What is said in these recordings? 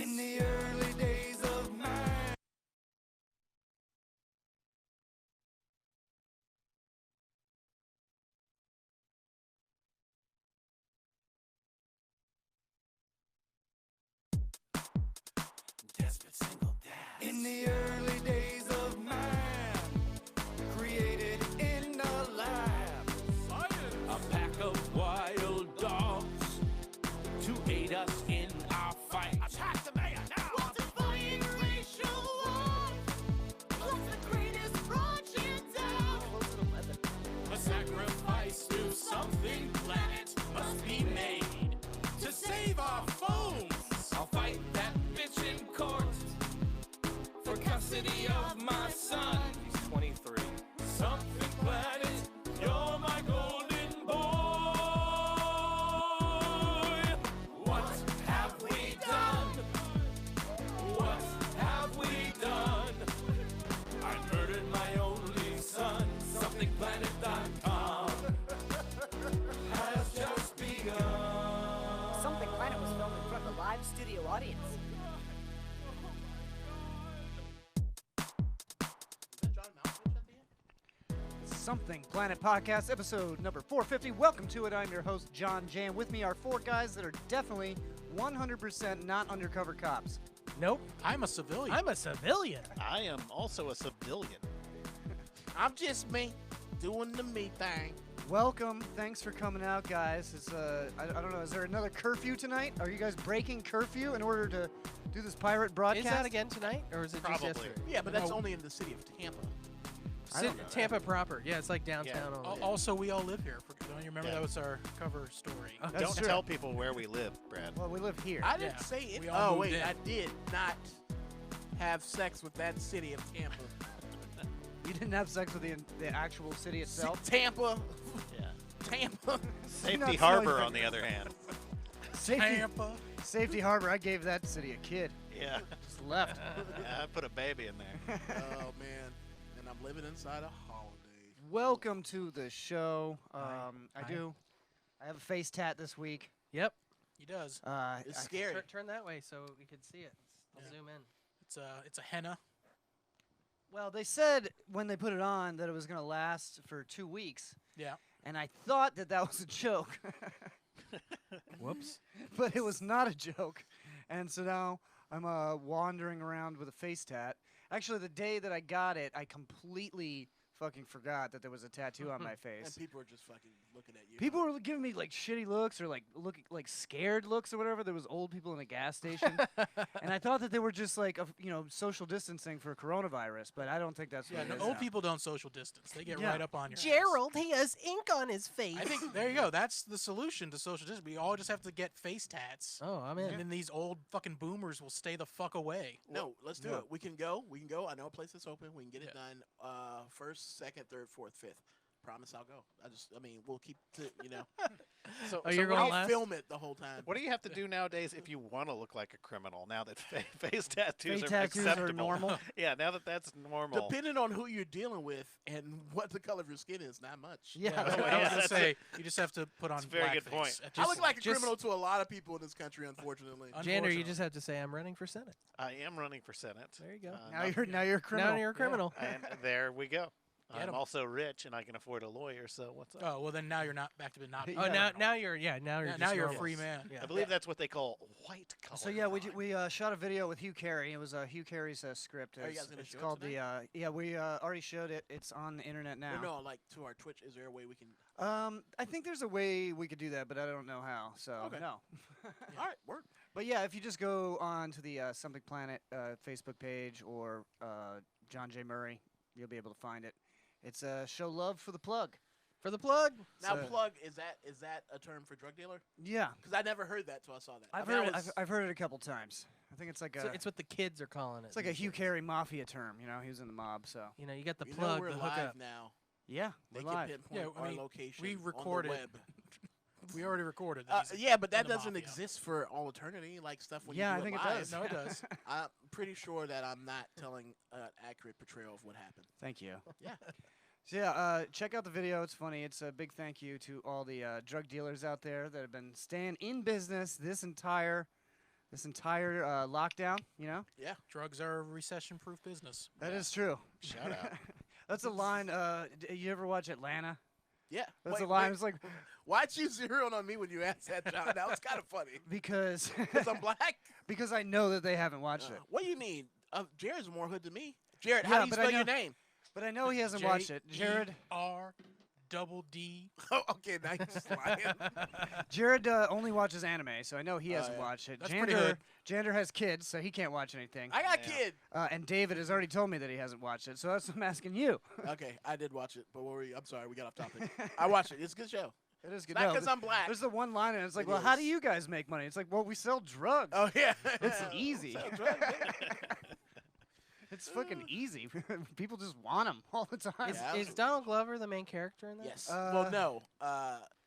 In the early days of man. Desperate single dad. In the early days of man, created in a lab. Science. A pack of wild dogs to aid us in our fight. Attack the mayor now! What's defying racial war? What's the greatest project down? A sacrifice to something planet must be made to save our phones. I'll fight that bitch in court for custody of my son. He's 23. Something planet, you're my golden boy. What have we done? What have we done? I murdered my only son. SomethingPlanet.com has just begun. Something Planet was filmed in front of a live studio audience. Something Planet Podcast, episode number 450. Welcome to it. I'm your host, John Jan. With me are four guys that are definitely 100% not undercover cops. Nope. I'm a civilian. I'm a civilian. I am also a civilian. I'm just me, doing the me thing. Welcome. Thanks for coming out, guys. It's I don't know. Is there another curfew tonight? Are you guys breaking curfew in order to do this pirate broadcast? Is that again tonight, or is it Probably. just yesterday? Yeah, but that's No. only in the city of Tampa. I don't know. Tampa proper. Yeah, it's like downtown. Yeah. only. Also, we all live here. Don't you remember Yeah. that was our cover story? That's Don't true. tell people where we live, Brad. Well, we live here. I didn't Yeah. say it. We all Oh, moved wait, in. I did not have sex with that city of Tampa. You didn't have sex with the actual city itself? Tampa. Yeah. Tampa. Safety Not Harbor, so- on the other hand. Tampa. Safety Harbor, I gave that city a kid. Yeah. Just left. Yeah, I put a baby in there. Oh, man. And I'm living inside a holiday. Welcome to the show. I Hi. do. I have a face tat this week. Yep. He does. I- It's scary. Turn that way so we can see it. I'll Yeah. zoom in. It's a henna. well, they said when they put it on that it was going to last for 2 weeks, Yeah. and I thought that was a joke, Whoops. but it was not a joke. And so now I'm wandering around with a face tat. Actually, the day that I got it, I completely fucking forgot that there was a tattoo on my And face. people are just fucking looking at you. People were giving me like shitty looks or like looking like scared looks or whatever. There was old people in a gas station, and I thought that they were just like social distancing for coronavirus. But I don't think that's Yeah, what no, it is old now. people don't social distance. They get Yeah. right up on your ass. Gerald, he has ink on his face. I think there you go. That's the solution to social distance. We all just have to get face tats, Oh, I'm and in. then these old fucking boomers will stay the fuck away. No, let's do no. it. We can go. I know a place that's open. We can get it Yeah. done. First, second, third, fourth, fifth. Promise I'll go. We'll keep to, So, Oh, you're what, going I'll last? film it the whole time. what do you have to do nowadays if you want to look like a criminal? Now that face tattoos Face are tattoos are acceptable. normal. Yeah, now that that's normal. Depending on who you're dealing with and what the color of your skin is, not much. Yeah. I was Yeah, gonna say you just have to put on. That's a very good blackface point. at I this look like a point. criminal to a lot of people in this country, unfortunately. Jander, you Unfortunately. just have to say I'm running for Senate. I am running for Senate. There you go. Now you're a criminal. Now you're a criminal. And there we go. Get I'm 'em. also rich and I can afford a lawyer. So what's up? Oh well, then now you're not back to not. being Oh, a now criminal. now you're now you're Yeah, just now you're a normal. free man. Yeah. I believe that's what they call white collar. So yeah, we crime. shot a video with Hugh Carey. It was Hugh Carey's script. Are you It's- guys gonna it's show it called tonight? we already showed it. It's on the internet now. No, like to our Twitch. Is there a way we can? I think there's a way we could do that, but I don't know how. So Okay. no. All right, work. But yeah, if you just go on to the Something Planet Facebook page or John J. Murray, you'll be able to find it. It's show love for the plug. For the plug. Now, So- plug is that a term for drug dealer? Yeah, Because I never heard that till I saw that. I've I mean, I heard it. was- I've heard it a couple times. I think it's like So a it's what the kids are calling it. it's like a these Hugh days. Carey mafia term. You know, he was in the mob. So You know, you got the you know plug, we're the live hookup. now. yeah, They we're can live. pinpoint Yeah, I our mean, location. we on the recorded. web. We already recorded. that he's Yeah, but in that the doesn't mafia. exist for all eternity. Like stuff when Yeah, you do I think it live. does. No, it does. I'm pretty sure that I'm not telling an accurate portrayal of what happened. Thank you. Yeah. So yeah, check out the video. It's funny. It's a big thank you to all the drug dealers out there that have been staying in business this entire this entire lockdown. You know, Drugs are a recession-proof business. that is true. Shout out. That's a line. You ever watch Atlanta? Yeah. That's Wait, a line. wait. It's like Why'd you zero in on me when you asked that, John? That was kind of funny. because Because I'm black? because I know that they haven't watched it. What do you mean? Jared's more hood than me. Jared, Yeah, how do you but I spell your know- name? But I know he hasn't watched it. Jared. JRDD. Oh, okay, now you're just lying. Jared only watches anime, so I know he hasn't yeah. watched it. That's pretty hood. Jander has kids, so he can't watch anything. I got a Yeah. kid. And David has already told me that he hasn't watched it, so that's what I'm asking you. Okay, I did watch it, but what were you? I'm sorry, we got off topic. I watched it. It's a good show. It is good. Not No, because but I'm black. there's the one line, and it's like, It well, how do is. you guys make money? It's like, well, we sell drugs. Oh yeah, It's easy. Sounds right, yeah. It's fucking easy. People just want them all the time. Is, Yeah, is Donald Glover the main character in that? Yes. Uh, well, no.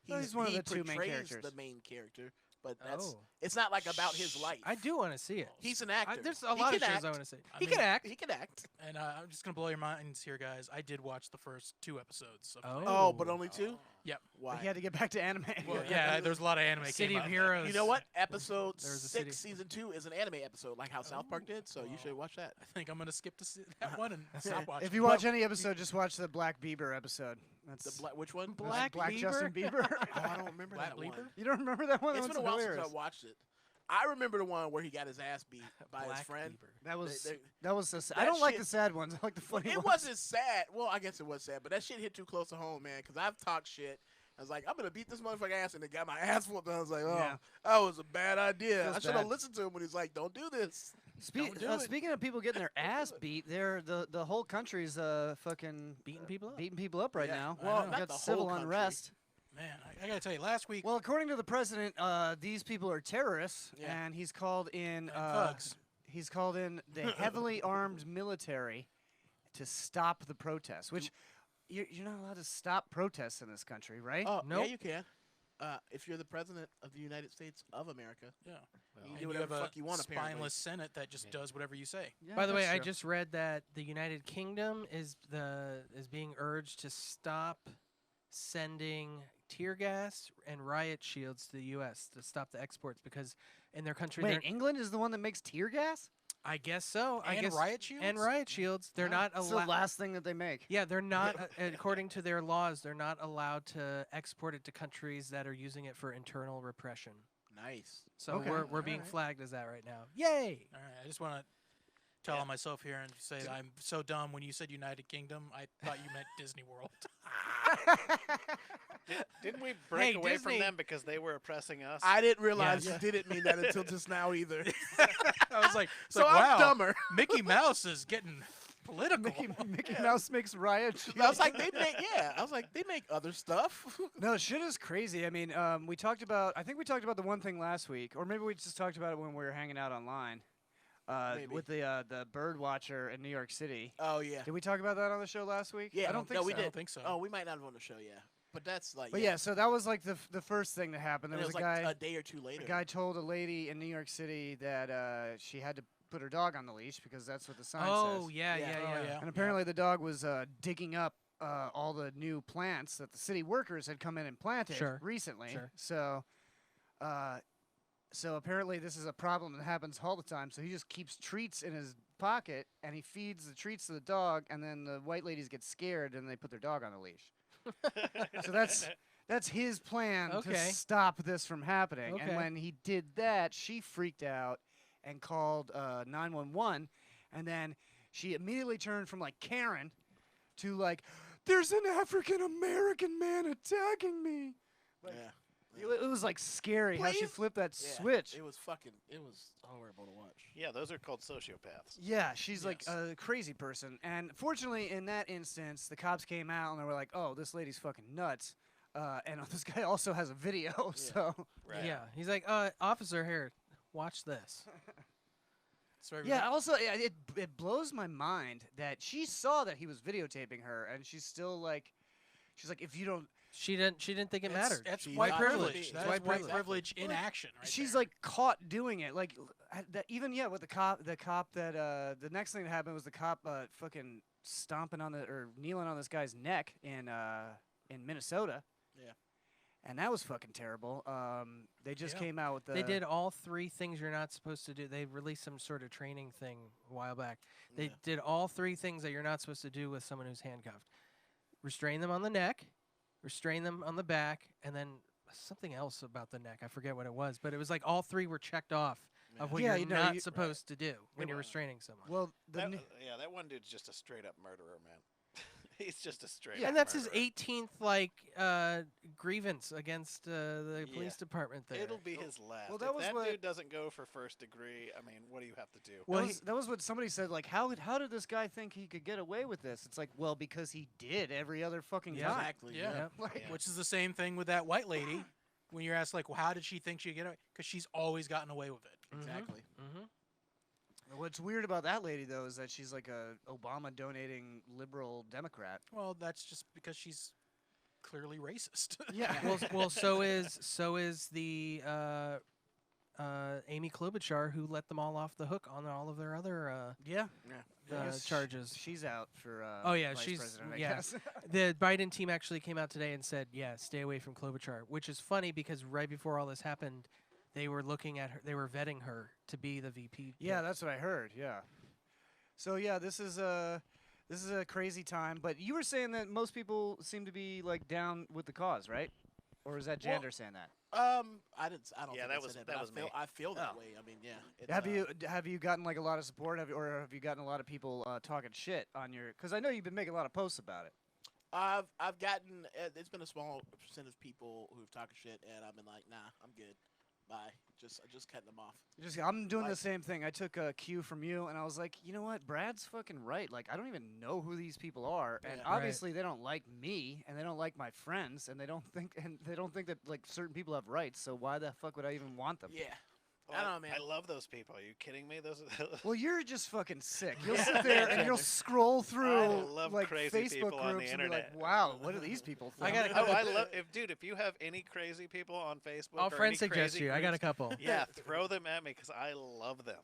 he's one of he the two main portrays characters. the main character, but that's Oh. it's not like about his life. I do want to see it. He's an actor. There's a He lot of can shows act. I want to see. I He mean, can act. He can act. And I'm just gonna blow your minds here, guys. I did watch the first 2 episodes. Of Oh. Oh, but only 2. Yep. Why? He had to get back to anime. Well, yeah, there's a lot of anime. City came of out. Heroes. You know what? Episode There's a 6, city- season 2 is an anime episode, like how South Park did. So you should watch that. I think I'm gonna skip that one and stop watching. If you watch any episode, just watch the Black Bieber episode. That's The which one? Black Justin Bieber. Oh, I don't remember Black that one. Bleeper? You don't remember that one? It's That been a one's while hilarious. since I watched it. I remember the one where he got his ass beat by his Black friend. Bieber. That was they- that was so sad. I that don't like shit- the sad ones. I like the funny It ones. wasn't sad. Well, I guess it was sad, but that shit hit too close to home, man. Because I've talked shit. I was like, I'm gonna beat this motherfucker ass, and it got my ass whooped. And I was like, oh, Yeah. that was a bad idea. Feels I should have bad. listened to him when he's like, don't do this. Don't do it. Speaking of people getting their ass beat, the whole country's fucking Beating people up. beating people up right Yeah. now. Well, We not got the whole civil country. unrest. Man, I gotta tell you, last week. Well, according to the president, these people are terrorists, Yeah. and he's called in thugs. he's called in the heavily armed military to stop the protests. Which you're not allowed to stop protests in this country, right? Oh, Nope. yeah, you can. If you're the president of the United States of America, Yeah. you And can do you whatever have the a fuck you want, apparently. spineless Senate that just does whatever you say. Yeah, By the way, that's I true. just read that the United Kingdom is being urged to stop sending tear gas and riot shields to the U.S. to stop the exports because in their country, Wait, they're, England is the one that makes tear gas? I guess so. I And guess riot shields? and riot shields. They're not It's the allowed. last thing that they make. Yeah, they're not. According to their laws, they're not allowed to export it to countries that are using it for internal repression. Nice. So Okay, we're being alright. flagged as that right now. Yay! All right, I just want to tell on myself here and say that I'm so dumb. When you said United Kingdom, I thought you meant Disney World. Didn't we break away Disney. from them because they were oppressing us? I didn't realize Yeah. you didn't mean that until just now either. I was like, so I'm wow, dumber. Mickey Mouse is getting political. Mickey Mouse makes riot shields. I was like, they make I was like, they make other stuff. No, shit is crazy. I mean, we talked about. I think we talked about the one thing last week, or maybe we just talked about it when we were hanging out online. Maybe. With the bird watcher in New York City. Oh yeah. Did we talk about that on the show last week? Yeah, I don't think no, so. we I did. don't think so. Oh, we might not have on the show, yeah. But that's like. But yeah, so that was like the first thing that happened. There And it was was a like guy. a day or two later. A guy told a lady in New York City that she had to put her dog on the leash because that's what the sign Oh says. yeah, Yeah. yeah, Oh, yeah. yeah. And apparently the dog was digging up all the new plants that the city workers had come in and planted Sure. recently. Sure. So apparently this is a problem that happens all the time. So he just keeps treats in his pocket and he feeds the treats to the dog, and then the white ladies get scared and they put their dog on the leash. So that's his plan to Okay. stop this from happening. Okay. And when he did that, she freaked out and called 911, and then she immediately turned from like Karen to like, there's an African American man attacking me. Like, Yeah. It was like scary how she Please? flipped that Yeah, switch. It was horrible to watch. Yeah, those are called sociopaths. Yeah, she's like Yes. a crazy person. And fortunately, in that instance, the cops came out and they were like, oh, this lady's fucking nuts. And this guy also has a video, so. Right. Yeah, he's like, officer, here, watch this. So Yeah, also, it blows my mind that she saw that he was videotaping her, and she's still like, she's like, if you don't. She didn't think it mattered. That's She's white not privilege. really- That's white white privilege. privilege in Like, action. Right She's there. like caught doing it. Like, that even with the cop that the next thing that happened was the cop fucking stomping on or kneeling on this guy's neck in Minnesota. Yeah. and that was fucking terrible. They just Yeah. came out with the. They did all 3 things you're not supposed to do. They released some sort of training thing a while back. They Yeah. did all 3 things that you're not supposed to do with someone who's handcuffed. Restrain them on the neck, restrain them on the back, and then something else about the neck. I forget what it was, but it was like all 3 were checked off of what Yeah, you're you know, not you- supposed to do when you're well, restraining someone. Well, the That, new- yeah, that one dude's just a straight up murderer, man. He's just a straight. Yeah, up and that's his murderer. 18th grievance against the police Yeah. department there. It'll be his last. well, that if was that what- dude doesn't go for first degree, I mean, what do you have to do? Well, that was what somebody said. Like, how did this guy think he could get away with this? It's like, well, because he did every other fucking Yeah. time. Exactly. Yeah. Yep. Like, Yeah. Which is the same thing with that white lady. When you're asked, like, well, how did she think she'd get away? Because she's always gotten away with it. Exactly. Mm-hmm. What's weird about that lady though is that she's like a Obama donating liberal Democrat. Well, that's just because she's clearly racist. Yeah. well, so is the Amy Klobuchar, who let them all off the hook on all of their other Yeah. charges. She's out for. Oh, yeah, vice she's- president, I yeah. guess. The Biden team actually came out today and said, "Yeah, stay away from Klobuchar," which is funny because right before all this happened, they were looking at her, they were vetting her to be the VP. Yeah, that's what I heard. Yeah. So yeah, this is a crazy time. But you were saying that most people seem to be like down with the cause, right? Or is that Well, Jander saying that? I didn't. I don't. Yeah, think that I was- said that but was I feel, me. I feel that Oh. way. I mean, yeah. It's, Have you gotten like a lot of support, or have you gotten a lot of people talking shit on your? Because I know you've been making a lot of posts about it. I've gotten. It's been a small percent of people who've talked shit, and I've been like, nah, I'm good. Bye. Just cutting them off. I'm doing the Like- same thing. I took a cue from you, and I was like, you know what? Brad's fucking right. Like, I don't even know who these people are, and Yeah. Right. obviously they don't like me, and they don't like my friends, and they don't think that like certain people have rights. So why the fuck would I even want them? Yeah. Well, I don't know, man. I love those people. Are you kidding me? Those. Well, you're just fucking sick. You'll Yeah. sit there and Yeah. you'll scroll through love like crazy Facebook people on the groups and be like, internet. wow, what do these people think? I got a Oh, couple- I love if you have any crazy people on Facebook. I'll or friend any suggest crazy you. I got a groups, couple. Yeah, throw them at me because I love them.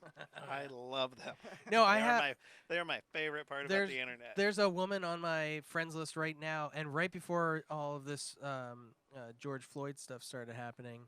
I love them. No, I They are have. they are my favorite part about There's- the internet. There's a woman on my friends list right now, and right before all of this George Floyd stuff started happening,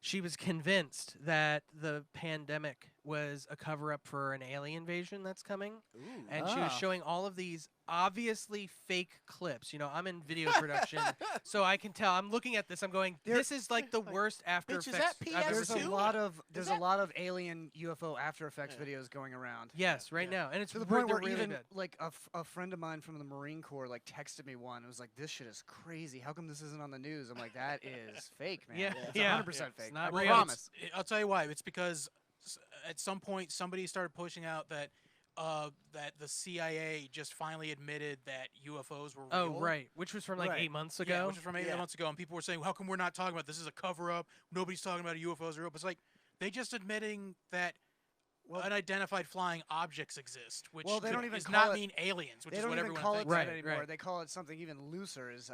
she was convinced that the pandemic was a cover up for an alien invasion that's coming. Ooh. And she was Ah. showing all of these obviously fake clips. You know, I'm in video production, so I can tell. I'm looking at this. I'm going, There- this is like the worst After Bitch, is Effects that I've ever There's PS2? a seen. lot of that- a lot of alien UFO After Effects Yeah. videos going around. Yes, right Yeah. now, and it's To the re- point they're where really even good. like a friend of mine from the Marine Corps like texted me one. It was like, this shit is crazy. How come this isn't on the news? I'm like, that is fake, man. Yeah, It's yeah. 100% It's fake. not I real. promise. I'll tell you why. It's because at some point somebody started pushing out that that the CIA just finally admitted that UFOs were real. Oh, right, which was from like Right. 8 months Yeah, ago. which was from 8 Yeah. months ago, and people were saying, "How come we're not talking about this? This is a cover-up. Nobody's talking about UFOs are real." But it's like they just admitting that Well- unidentified flying objects exist, which Well, they don't even does call not it- mean aliens, which They is don't what even everyone call it thinks. that Right, anymore. right. They call it something even looser, is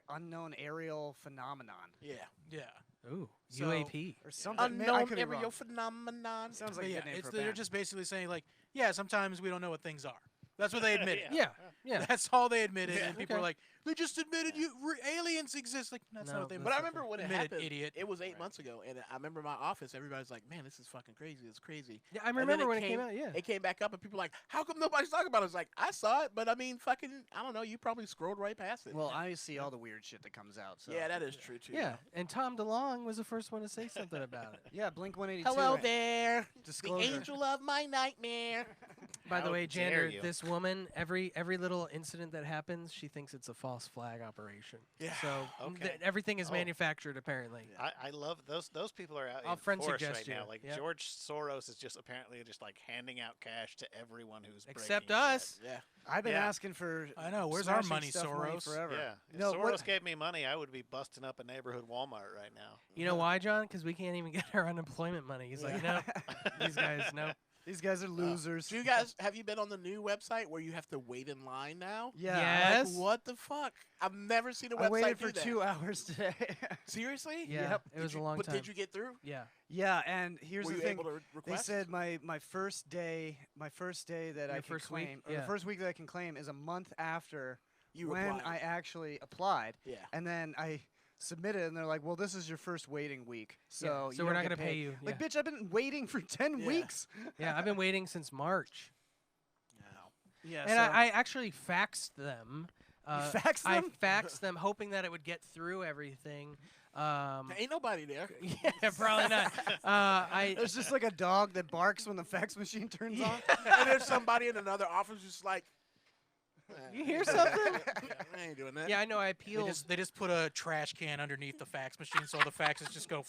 unknown aerial phenomenon Yeah, yeah. Ooh, So- UAP. or something. I Unknown could be aerial wrong. phenomenon. Sounds But like a yeah, good name it's, for a they're band. just basically saying like, yeah, sometimes we don't know what things are. That's what they admitted. Yeah, yeah. That's all they admitted, Yeah. and people Okay. were like, "They just admitted aliens exist." Like, that's No, not what they that's But I not remember when it admitted, happened. idiot. It was 8 months ago, and I remember my office. Everybody's like, "Man, this is fucking crazy. It's crazy." Yeah, I And then remember when it came out. Yeah. It came back up, and people were like, "How come nobody's talking about it?" It's like, I saw it, but I mean, fucking, I don't know. You probably scrolled right past it. Well, I see all the weird shit that comes out. So. yeah, that is true too. Yeah, and Tom DeLonge was the first one to say something about it. Yeah, Blink 182. Hello there, Disclosure. the angel of my nightmare. By the How way, dare Jander, you. this woman, every little incident that happens, she thinks it's a false flag operation. Yeah. So Okay. everything is Oh. manufactured apparently. I love those people are out I'll in friend force suggest right now. you. Like Yep. George Soros is just apparently just like handing out cash to everyone who's Except breaking shit. us. Yeah. I've been Yeah. asking for. I know. Where's our smashing money, stuff money Soros? forever. Yeah, if No, Soros what- gave me money, I would be busting up a neighborhood Walmart right now. You know why, John? Because we can't even get our unemployment money. He's like, no, these guys, no. These guys are losers. Do you guys have you been on the new website where you have to wait in line now? Yeah. Yes. Like, what the fuck? I've never seen a I website waited do for that. 2 hours today. Seriously? Yeah, Yep. it was Did a you- long but time. did you get through? Yeah. Yeah, and here's Were the you thing. able to They request? said my first day that Your I can first week? claim, or Yeah. the first week that I can claim is a month after when replied. I actually applied. Yeah. And then I submitted, and they're like, "Well, this is your first waiting week, so so you we're don't not get gonna pay paid." you. Like, Yeah. bitch, I've been waiting for 10 Yeah. weeks. Yeah, I've been waiting since March, Yeah. and I actually faxed them. faxed I them? faxed them, hoping that it would get through everything. Ain't nobody there. Yeah, probably not. I There's just like a dog that barks when the fax machine turns on. And there's somebody in another office just like, You hear something? I ain't doing that. Yeah, I know. I They peeled. just put a trash can underneath the fax machine, so the faxes just go.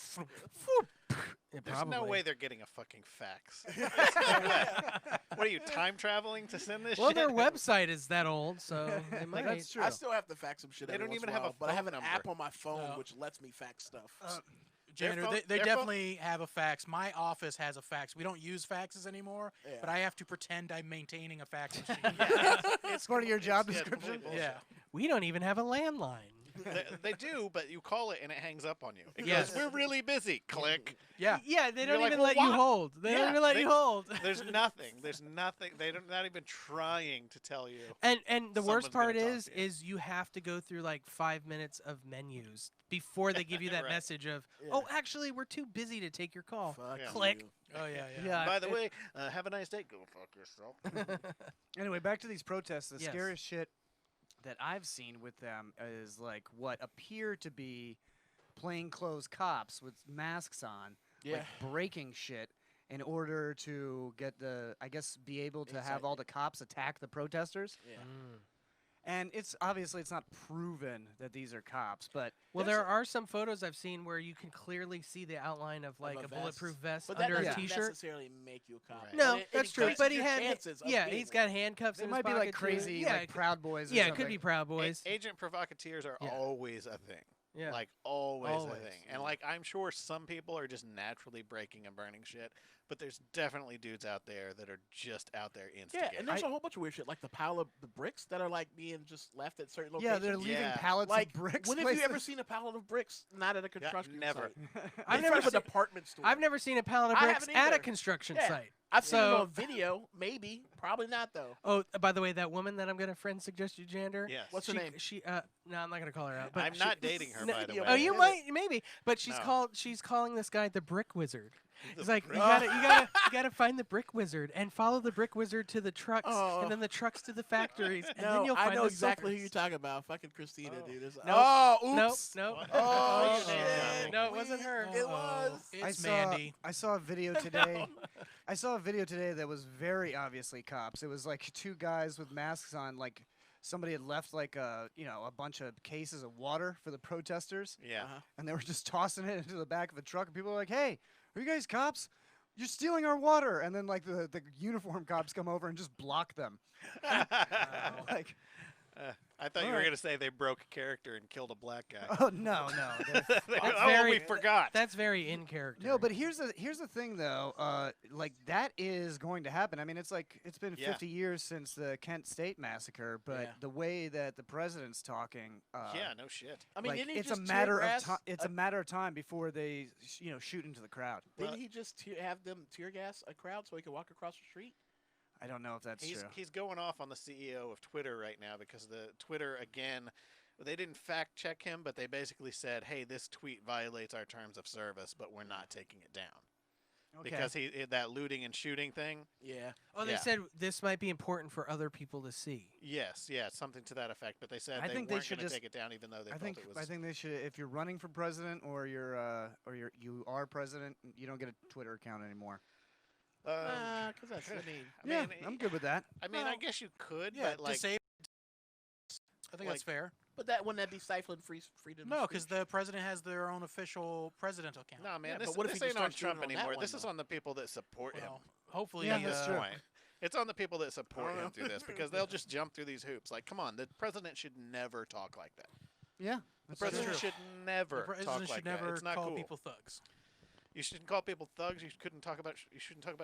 Yeah, There's probably. no way they're getting a fucking fax. There's no way. What are you, time traveling to send this Well, shit? their website is that old, so they might. That's true. I still have to fax some shit. They every don't once even in a have a while, but I have phone an number. app on my phone No. which lets me fax stuff. Their Jander, phone- they their phone- definitely have a fax. My office has a fax. We don't use faxes anymore, Yeah. but I have to pretend I'm maintaining a fax machine. It's part of your job It's description. complete Yeah. bullshit. We don't even have a landline. They do, but you call it and it hangs up on you. It Yes. goes, we're really busy. Click. Yeah. Yeah, they don't You're like, even "Well, let you what?" hold. They don't Yeah, even let they- you hold. There's nothing. There's nothing. They're not even trying to tell you. And the worst Someone's part gonna talk is to you. you have to go through like 5 minutes of menus before they give you that Right. message of, Yeah. oh, actually, we're too busy to take your call. Fuck Yeah. Click. you. Oh yeah, yeah. Yeah. By the it- way, have a nice day. Go fuck yourself. Anyway, back to these protests. The Yes. scariest shit that I've seen with them is like what appear to be plainclothes cops with masks on, Yeah. like breaking shit in order to get I guess, be able to have Exactly. all the cops attack the protesters. Yeah. Mm. And it's obviously it's not proven that these are cops, but Well, There's there are some photos I've seen where you can clearly see the outline of like a a vest. bulletproof vest But that under a doesn't t-shirt. necessarily make you a cop. Right. No, But it that's true. increases But he your had, chances of yeah, being he's one. got handcuffs. they in might his be like pocket, too. crazy, Yeah, like Proud Boys. Or yeah, it something. could be Proud Boys. Agent provocateurs are Yeah. always a thing. Yeah. Like always a Always, thing. And like I'm sure some people are just naturally breaking and burning shit, but there's definitely dudes out there that are just out there Yeah, instigating. and there's a whole bunch of weird shit, like the pile of the bricks that are like being just left at certain Yeah, locations. they're leaving Yeah. pallets like of bricks. when have you ever places. seen a pallet of bricks not at a construction never. site? I've In never front of a seen- department store. I've never seen a pallet of I bricks haven't at a either. construction Yeah. site. I've seen it So- on video, maybe, probably not though. Oh, by the way, that woman that I'm gonna friend suggest you, Jander. Yes. What's her she, name? She no, I'm not gonna call her out. But I'm she- not dating her, No, by the yeah, way. Oh, you Yeah. might, maybe, but No. she's calling this guy the Brick Wizard. The He's like, brick- you gotta find the Brick Wizard and follow the Brick Wizard to the trucks, Oh. and then the trucks to the factories, and No, then you'll I find know the exactly who silvers. you're talking about. Fucking Christina, Oh. dude. It's, Nope. Oh, Nope, oops. nope. What? Oh, Your shit. name's No, it wasn't her. It Uh-oh. was. It's saw, Mandy. I saw a video today. I saw a video today that was very obviously cops. It was like two guys with masks on, like somebody had left like a bunch of cases of water for the protesters, Yeah. Uh-huh. and they were just tossing it into the back of a truck. And people were like, "Hey, are you guys cops? You're stealing our water!" And then like the uniform cops come over and just block them. Like, I thought you were Alright. going to say they broke character and killed a black guy. oh no, they're- Oh, very- we forgot. That's very in character. No, but here's the thing though. Like that is going to happen. I mean, it's been Yeah. 50 years since the Kent State massacre, but Yeah. the way that the president's talking, Yeah, no shit. I mean, like, didn't he it's a just matter tear of gas time. It's a matter of time before they, shoot into the crowd. Didn't he just have them tear gas a crowd so he could walk across the street? I don't know if that's true. He's going off on the CEO of Twitter right now because the Twitter again, they didn't fact check him, but they basically said, "Hey, this tweet violates our terms of service, but we're not taking it down." Okay. Because that looting and shooting thing. Yeah. oh, they yeah. said this might be important for other people to see. Yes, yeah, something to that effect. But they said I they think they weren't should going to just- take it down, even though they I felt think it was. I think they should. If you're running for president or you are president, you don't get a Twitter account anymore. Because that's, I mean, Yeah, mean, I'm good with that. I mean, I Well, guess you could, Yeah, but like, disable. I think that's like- fair. but wouldn't that be stifling freedom? No, of because speech? the president has their own official presidential account. no, man, Yeah, this, but what if this he ain't just on starts doing Trump it on that anymore. one, This is though? on the people that support him. Well, hopefully, Yeah, At that's this true. point. It's on the people that support don't him know. through this because they'll just jump through these hoops. Like, come on, the president should never talk like that. Yeah, The that's president true. should the never president talk should like never that. It's not call cool. people thugs. You shouldn't call people thugs. You shouldn't talk about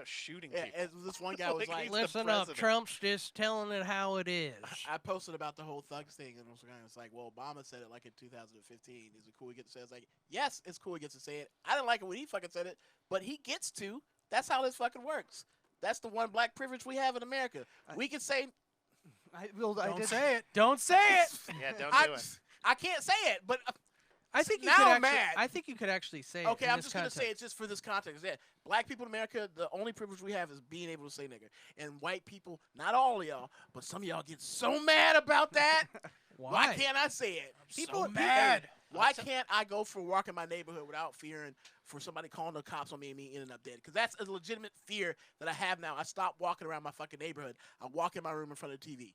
shooting Yeah, people. as this one guy was Like, like, he's the Listen up, president. Trump's just telling it how it is. I posted about the whole thugs thing, and it's like, well, Obama said it like in 2015. Is it cool he gets to say it? It's like, yes, it's cool he gets to say it. I didn't like it when he fucking said it, but he gets to. That's how this fucking works. That's the one black privilege we have in America. We can say, Don't say it. Don't say it. Yeah, don't I, do it. I can't say it, but I think you now could I'm actually, mad. I think you could actually say it. okay, in I'm this just gonna say context. it just for this context. Yeah, black people in America, the only privilege we have is being able to say nigger, and white people, not all of y'all, but some of y'all get so mad about that. Why can't I say it? so mad. Why can't I go for a walk in my neighborhood without fearing for somebody calling the cops on me and me ending up dead? Because that's a legitimate fear that I have now. I stopped walking around my fucking neighborhood. I walk in my room in front of the TV.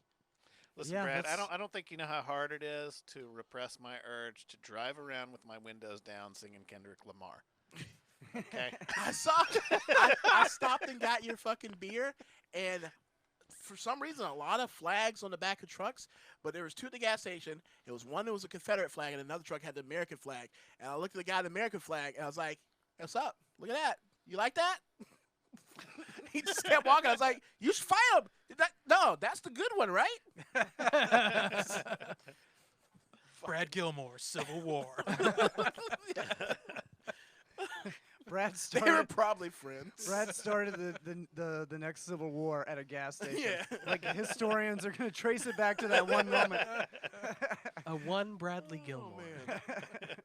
Listen, Yeah, Brad, that's- I don't think you know how hard it is to repress my urge to drive around with my windows down singing Kendrick Lamar. Okay. I stopped and got your fucking beer, and for some reason, a lot of flags on the back of trucks, but there was two at the gas station. It was one that was a Confederate flag, and another truck had the American flag. And I looked at the guy in the American flag, and I was like, "What's up? Look at that. You like that?" He just kept walking. I was like, "You should fight him." No, that's the good one, right? Brad Gilmore, Civil War. Brad They were started. probably friends. Brad started the next Civil War at a gas station. Yeah. Like historians are gonna trace it back to that one moment. A one Bradley Gilmore. Oh, man.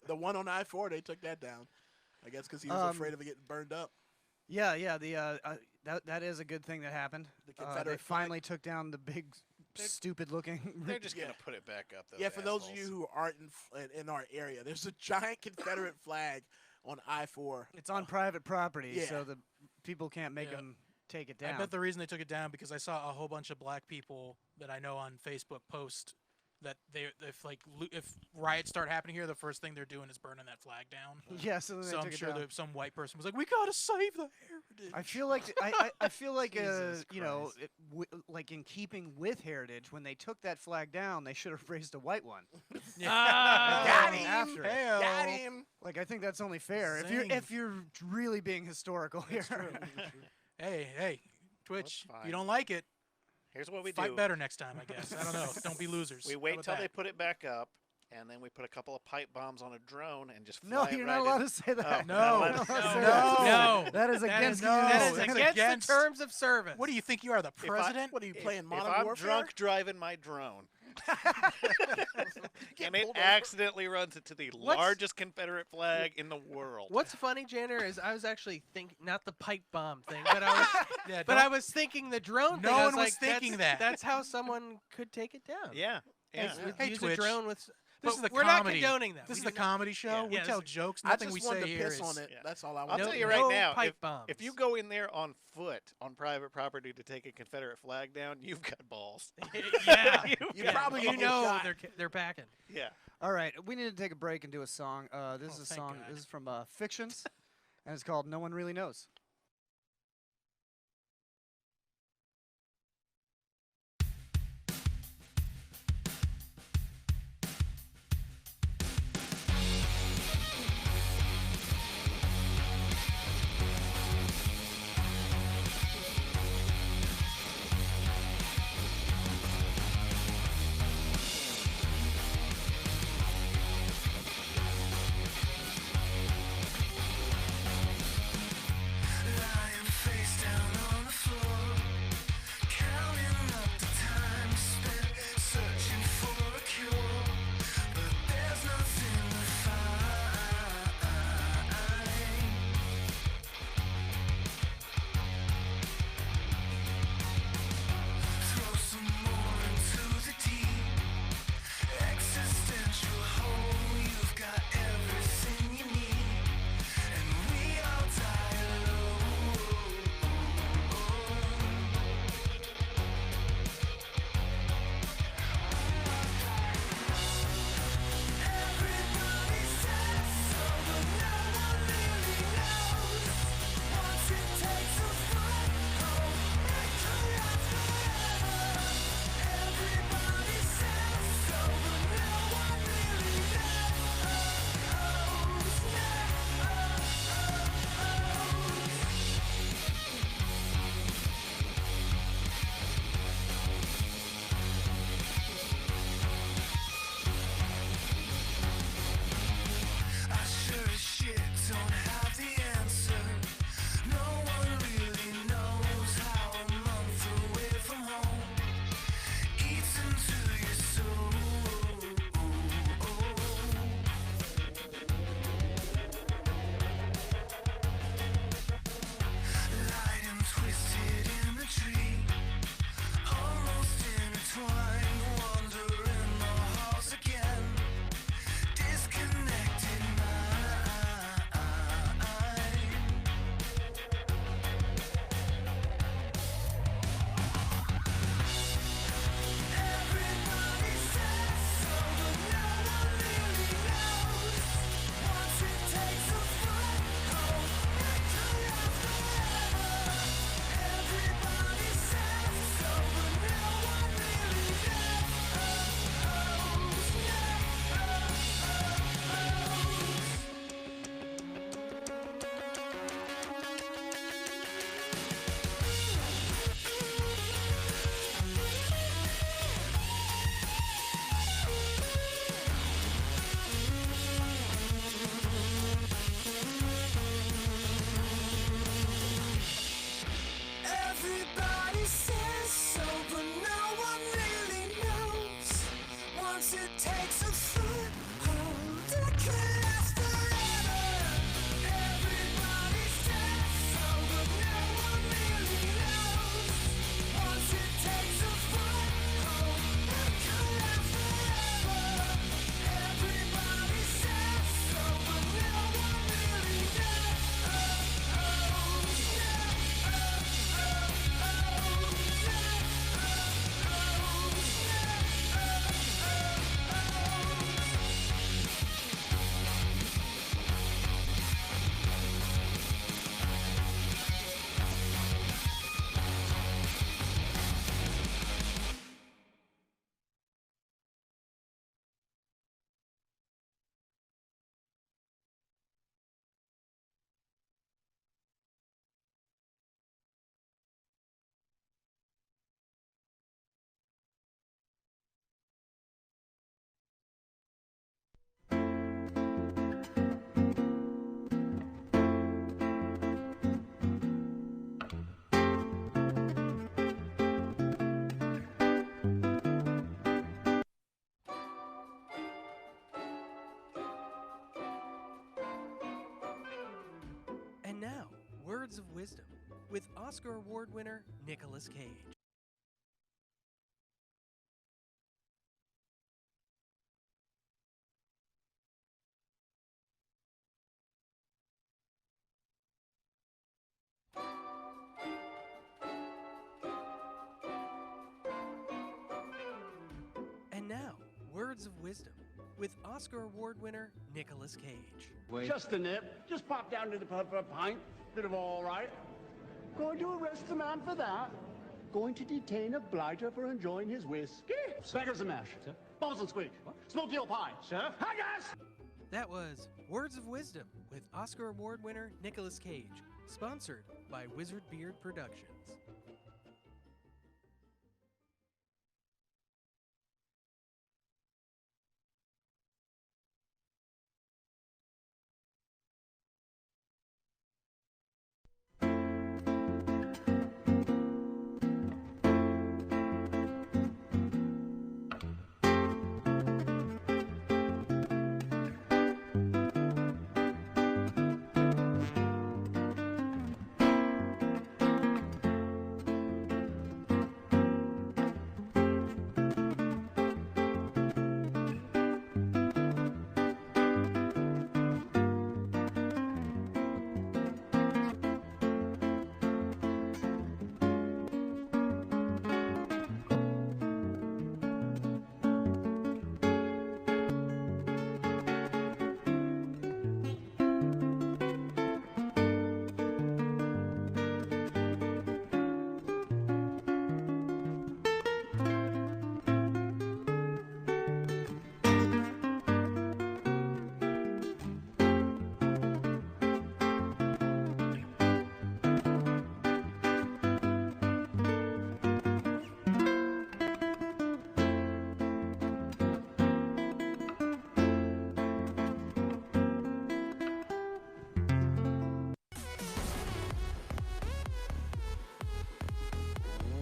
The one on I-4, they took that down. I guess because he was afraid of it getting burned up. Yeah, yeah. That is a good thing that happened. The They Confederate flag. finally took down the big, stupid-looking. They're just Yeah. gonna put it back up. Yeah, for those of you who aren't in our area, there's a giant Confederate flag on I-4. It's on private property, Yeah. so the people can't make Yeah. them take it I down. bet the reason they took it down because I saw a whole bunch of black people that I know on Facebook post that if riots start happening here, the first thing they're doing is burning that flag down. Yeah, so then they So I'm took it sure down. that some white person was like, "We gotta save the heritage." I feel like I feel like Jesus you know, Christ. like in keeping with heritage, when they took that flag down, they should have raised a white one. Got him! After it. Hell. Got him! Like I think that's only fair Zing. if you're really being historical here. Hey, Twitch, That's if you fine. don't like it, Here's what we fight do. better next time, I guess. I don't know. Don't be losers. We How wait about till that? they put it back up, and then we put a couple of pipe bombs on a drone and just fly No, it you're right not allowed in. to say that. Oh, No, not allowed You're to not allowed say to that. say No. That is That against is- community that That is is rules. against against- the terms of service. What do you think you are, the president? What are you playing If Modern I'm Warfare? drunk driving my drone, and it pulled over. accidentally runs into the What's- largest Confederate flag in the world. What's funny, Jander, is I was actually thinking not the pipe bomb thing, but I was Yeah, but don't- I was thinking the drone No thing. I one was like, thinking that's, that. That's how someone could take it down. Yeah. Yeah. Use Twitch. a drone with. This but is the we're comedy. not condoning that. This is We the do not- comedy show. Yeah. We Yeah, tell this- jokes. I Nothing just we wanted say to here piss is. on it. Yeah. That's all I I'll want. tell No- you right no now, pipe bombs. if you go in there on foot on private property to take a Confederate flag down, you've got balls. yeah, You yeah. probably you gonna get know shot. they're packing. Yeah. All right, we need to take a break and do a song. This is a thank song. God. This is from Fictions, and it's called "No One Really Knows." Words of Wisdom with Oscar Award winner Nicolas Cage. And now, Words of Wisdom with Oscar Award winner Nicolas Cage. Just a nip. Just pop down to the pub for a pint. Bit of all right. Going to arrest the man for that. Going to detain a blighter for enjoying his whiskey. Beggars and mash, sir. Balls and squeak. Smoked eel pie, sir. Hi, guys! That was Words of Wisdom with Oscar Award winner Nicolas Cage, sponsored by Wizard Beard Productions.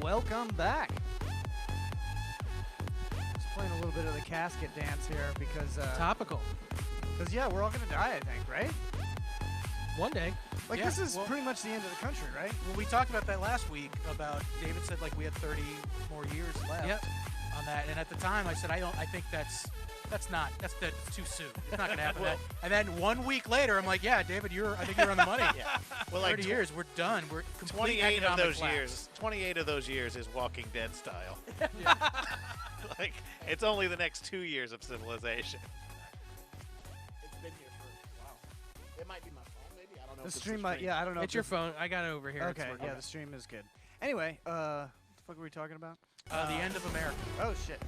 Welcome back. Just playing a little bit of the casket dance here because, Topical. yeah, we're all gonna die, I think, right? One day. Like Yeah, this is well- pretty much the end of the country, right? Well, we talked about that last week. About David said like we had 30 more years left Yep. on that, and at the time I said I think that's too soon. It's not gonna happen. Well- and then 1 week later, I'm like, yeah, David, I think you're on the money. Yeah. Well, like 30 years, we're done. We're complete 28 of economic those collapse. years. 28 of those years is Walking Dead style. Like it's only the next 2 years of civilization. It's been here for a while. It might be my phone, maybe. I don't know. The if it's stream might, yeah, I don't know. It's if your this- phone. I got it over here. It's Okay, working. yeah, the stream is good. Anyway, what the fuck were we talking about? The end of America. Oh shit.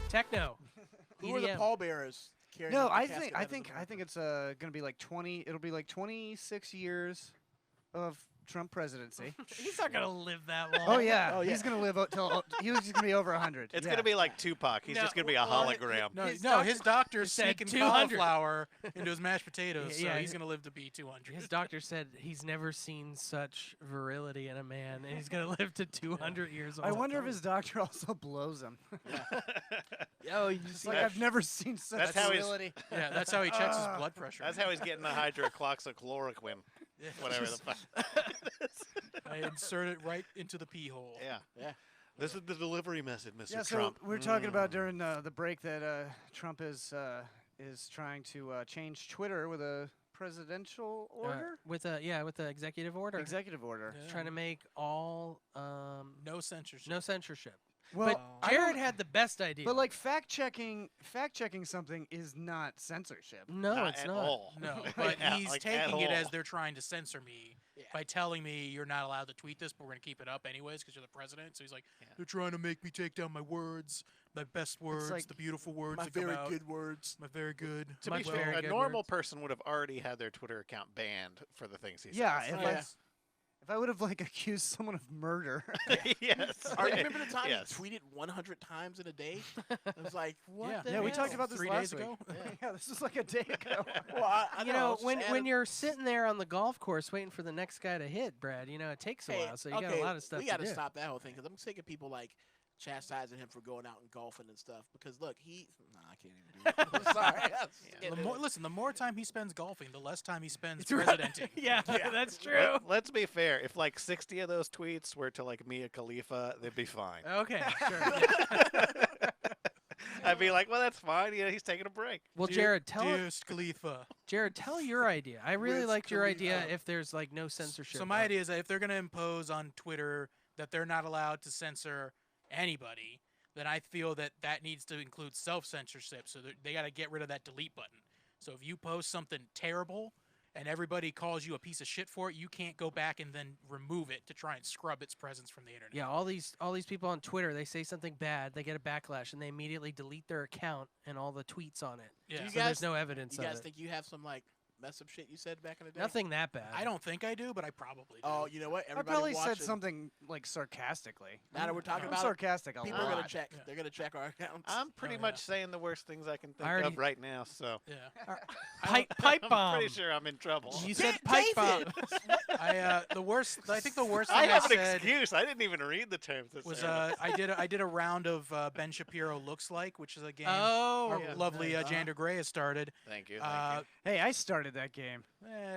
Techno. Who are the EDM. pallbearers? carrying No, up the I casket think out I of the think I America? think it's gonna be like 20. It'll be like 26 years of Trump presidency. He's not gonna live that long. Oh yeah, Oh, yeah. he's gonna live till he was just gonna be over 100. It's yeah. gonna be like Tupac. He's No, just gonna be a well, hologram. No, His his doctor's said sneaking 200. cauliflower into his mashed potatoes, Yeah, so yeah. he's gonna live to be 200. His doctor said he's never seen such virility in a man, and he's gonna live to 200 years old. I wonder if his doctor also blows him. Oh, you It's see, like I've never seen such That's how he's- virility. Yeah, that's how he checks his blood pressure. That's how he's getting the hydroxychloroquine, whatever the fuck. I insert it right into the pee hole. Yeah. Yeah. This is the delivery method, Mr. Yeah, so Trump. we were talking about during the break that Trump is trying to change Twitter with a presidential order, with the executive order. executive order. Yeah. Trying to make all No censorship. no censorship. Well, but I don't- Jared had the best idea. But like fact checking something is not censorship. no, Not it's at not. all. No, but Yeah, he's like, at taking it as all. they're trying to censor me by telling me you're not allowed to tweet this, but we're going to keep it up anyways because you're the president. So he's like, they're trying to make me take down my words, my best words, like the beautiful words My that come very out. good words. My very good. To My be very fair, a good normal words. person would have already had their Twitter account banned for the things he Yeah, says. if I would have like accused someone of murder. yes. Are you remember the time Yes. he tweeted 100 times in a day? I was like, what Yeah. the Yeah, we hell? talked about this 3 last days week. ago. Yeah, this was like a day ago. Well, I You know, know, it's when just when added- you're sitting there on the golf course waiting for the next guy to hit, Brad, you know it takes a Hey, while, so you got a lot of stuff we to gotta do. stop that whole thing because I'm sick of people like chastising him for going out and golfing and stuff. Because look, I can't even do it. I'm sorry. I was just getting it. Listen, the more time he spends golfing, the less time he spends presidenting. Yeah, that's true. Let's be fair. If like 60 of those tweets were to like Mia Khalifa, they'd be fine. Okay, sure. I'd be like, well, that's fine. He's taking a break. Well, Dear Jared, Khalifa. tell your idea. I really Wiz liked your idea. Khalifa. If there's like no censorship. So my idea is that if they're going to impose on Twitter that they're not allowed to censor anybody, then I feel that that needs to include self-censorship. So they got to get rid of that delete button. So if you post something terrible and everybody calls you a piece of shit for it, you can't go back and then remove it to try and scrub its presence from the internet. Yeah, all these people on Twitter, they say something bad, they get a backlash, and they immediately delete their account and all the tweets on it. Yeah. Do you So there's guys- no evidence You of guys it. think you have some like mess up shit you said back in the day? Nothing that bad. I don't think I do, but I probably do. Oh, you know what? I Everybody probably watching, said something like sarcastically. Now that we're talking I'm about it, sarcastic a people lot. are gonna check. Yeah. They're gonna check our accounts. I'm pretty Oh, much yeah. saying the worst things I can think already- of right now, so Yeah. Pipe I'm bomb. pretty sure I'm in trouble. You said pipe bomb. I think the worst I thing have an said excuse. I didn't even read the terms. Of was service. I did a round of Ben Shapiro Looks Like, which is a game Oh, our yeah. lovely Nice. Jander Gray has started. Thank you. Hey, I started that game.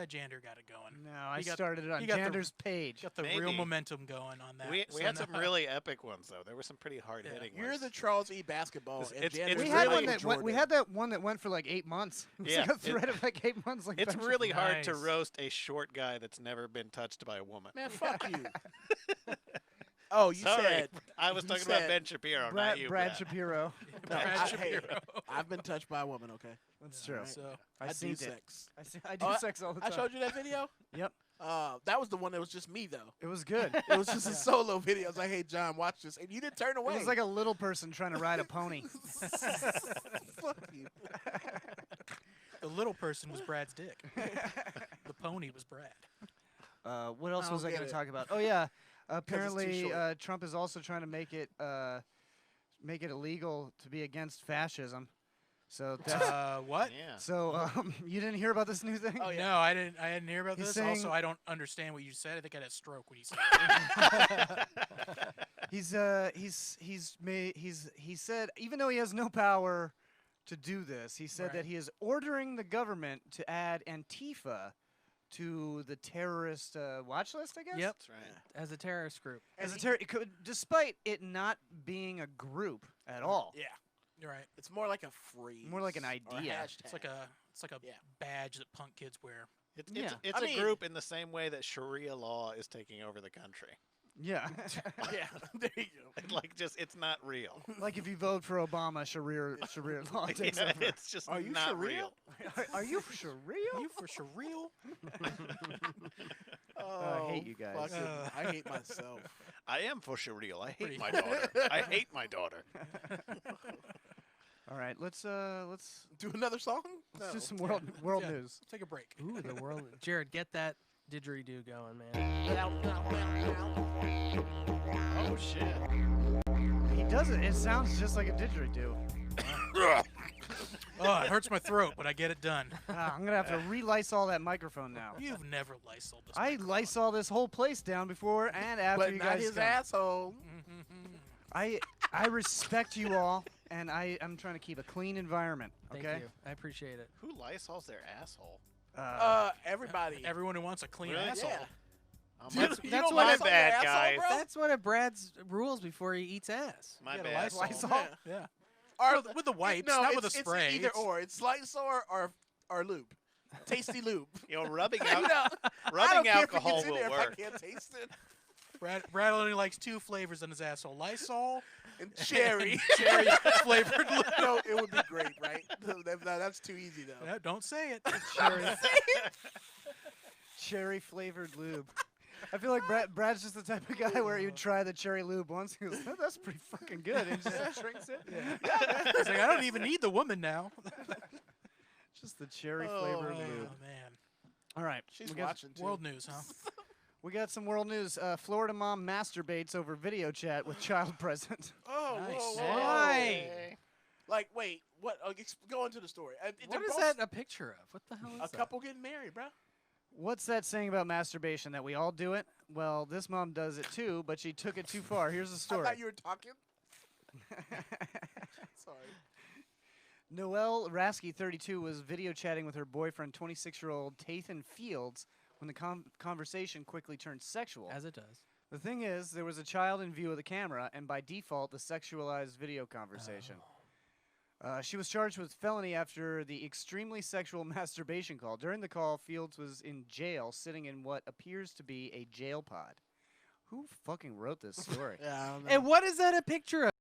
Jander got it going. No, I He got- started it on he got the- Jander's page. Got the real Maybe. momentum going on that. We So had now- some really epic ones though. There were some pretty hard hitting You're ones. the Charles E. Basketball. It's- and it's- Jander's it's We had really one that went, we Jordan. had that one that went for like 8 months. It was Yeah, like a it- thread of like 8 months. Like It's Ben really hard to Nice. roast a short guy that's never been touched by a woman. Man, fuck you. Oh, you Sorry, said I was you talking about said Ben Shapiro, Brad, not you, Brad Shapiro. no, Brad I, hey, Shapiro. I've been touched by a woman. Okay, That's true. So I I do seen it. sex. I do Oh, sex all the I time. showed you that video. Yep. That was the one that was just me though. It was good. It was just a solo video. I was like, "Hey, John, watch this," and you didn't turn It away. was like a little person trying to ride a pony. Fuck you. the little person was Brad's dick. The pony was Brad. What else I was don't I get going to it. talk about? Oh yeah, apparently short. Trump is also trying to make it illegal to be against fascism. So that's, What? Yeah. so you didn't hear about this new thing? Oh, yeah. No, I didn't. I didn't hear about He's this. saying- Also, I don't understand what you said. I think I had a stroke when you said it. He said even though he has no power to do this, he said Right. that he is ordering the government to add Antifa to the terrorist watch list. I guess. Yep. That's right. As a terrorist group. As a despite it not being a group at all. Yeah, You're right. it's more like a phrase. More like an or a idea. hashtag. It's like a Yeah. badge that punk kids wear. It's Yeah. it's I a mean- group in the same way that Sharia law is taking over the country. Yeah. yeah, there you go. Like just it's not real. Like if you vote for Obama, Sharia law takes Yeah, over. it's just Are you not Sharia? real. Are you for Sharia? You for sure real? Oh, hate you guys. fucking- I hate myself. I am for Sharia. I hate Pretty- my daughter. I hate my daughter. All right, let's Do another song? do No. some world Yeah. news. Let's take a break. Ooh, the world. Jared, get that didgeridoo going, man. Oh shit. He does it. It sounds just like a didgeridoo. Oh, it hurts my throat, but I get it done. I'm gonna have to re-Lysol that microphone now. You've never Lysoled this. I microphone. Lysol this whole place down before and after But you not guys his come. asshole. I respect you all, and I'm trying to keep a clean environment. Thank Okay. you. I appreciate it. Who Lysol's their asshole? Everybody. Everyone who wants a clean Really? asshole. Yeah. My, You that's don't my Lysol your bad, asshole, guys. bro? That's one of Brad's rules before he eats ass. My You gotta bad. Lysol. Yeah. Yeah. Or With the wipes, no, not with it's, a spray. It's either It's- or. It's Lysol or lube. Tasty lube. You know, rubbing You out know, I don't rubbing care if it alcohol gets in will there work. If I can't taste it. Brad only likes two flavors on his asshole: Lysol, And cherry. cherry flavored. No, it would be great, right? That's too easy though. Yeah, don't say it. Cherry flavored lube. I feel like Brad's just the type of guy where he would try the cherry lube once. He goes, "That's pretty fucking good," and just drinks it. He's like, I don't even need the woman now. Just the cherry Oh, flavored Oh lube. man, All right, She's we got, watching too. world news, huh? we got some world news. Florida mom masturbates over video chat with child present. Oh, Nice. whoa, whoa, whoa. Why? Like, wait, what? Go into the story. What is that a picture of? What the hell is A that? couple getting married, bro. What's that saying about masturbation? That we all do it? Well, this mom does it too, but she took it too far. Here's the I story. thought you were talking. Sorry. Noelle Rasky, 32, was video chatting with her boyfriend, 26-year-old Tathan Fields, when the conversation quickly turned sexual. As it does. The thing is, there was a child in view of the camera, and by default, the sexualized video conversation. She was charged with felony after the extremely sexual masturbation call. During the call, Fields was in jail, sitting in what appears to be a jail pod. Who fucking wrote this story? Yeah, I don't know. And what is that a picture of?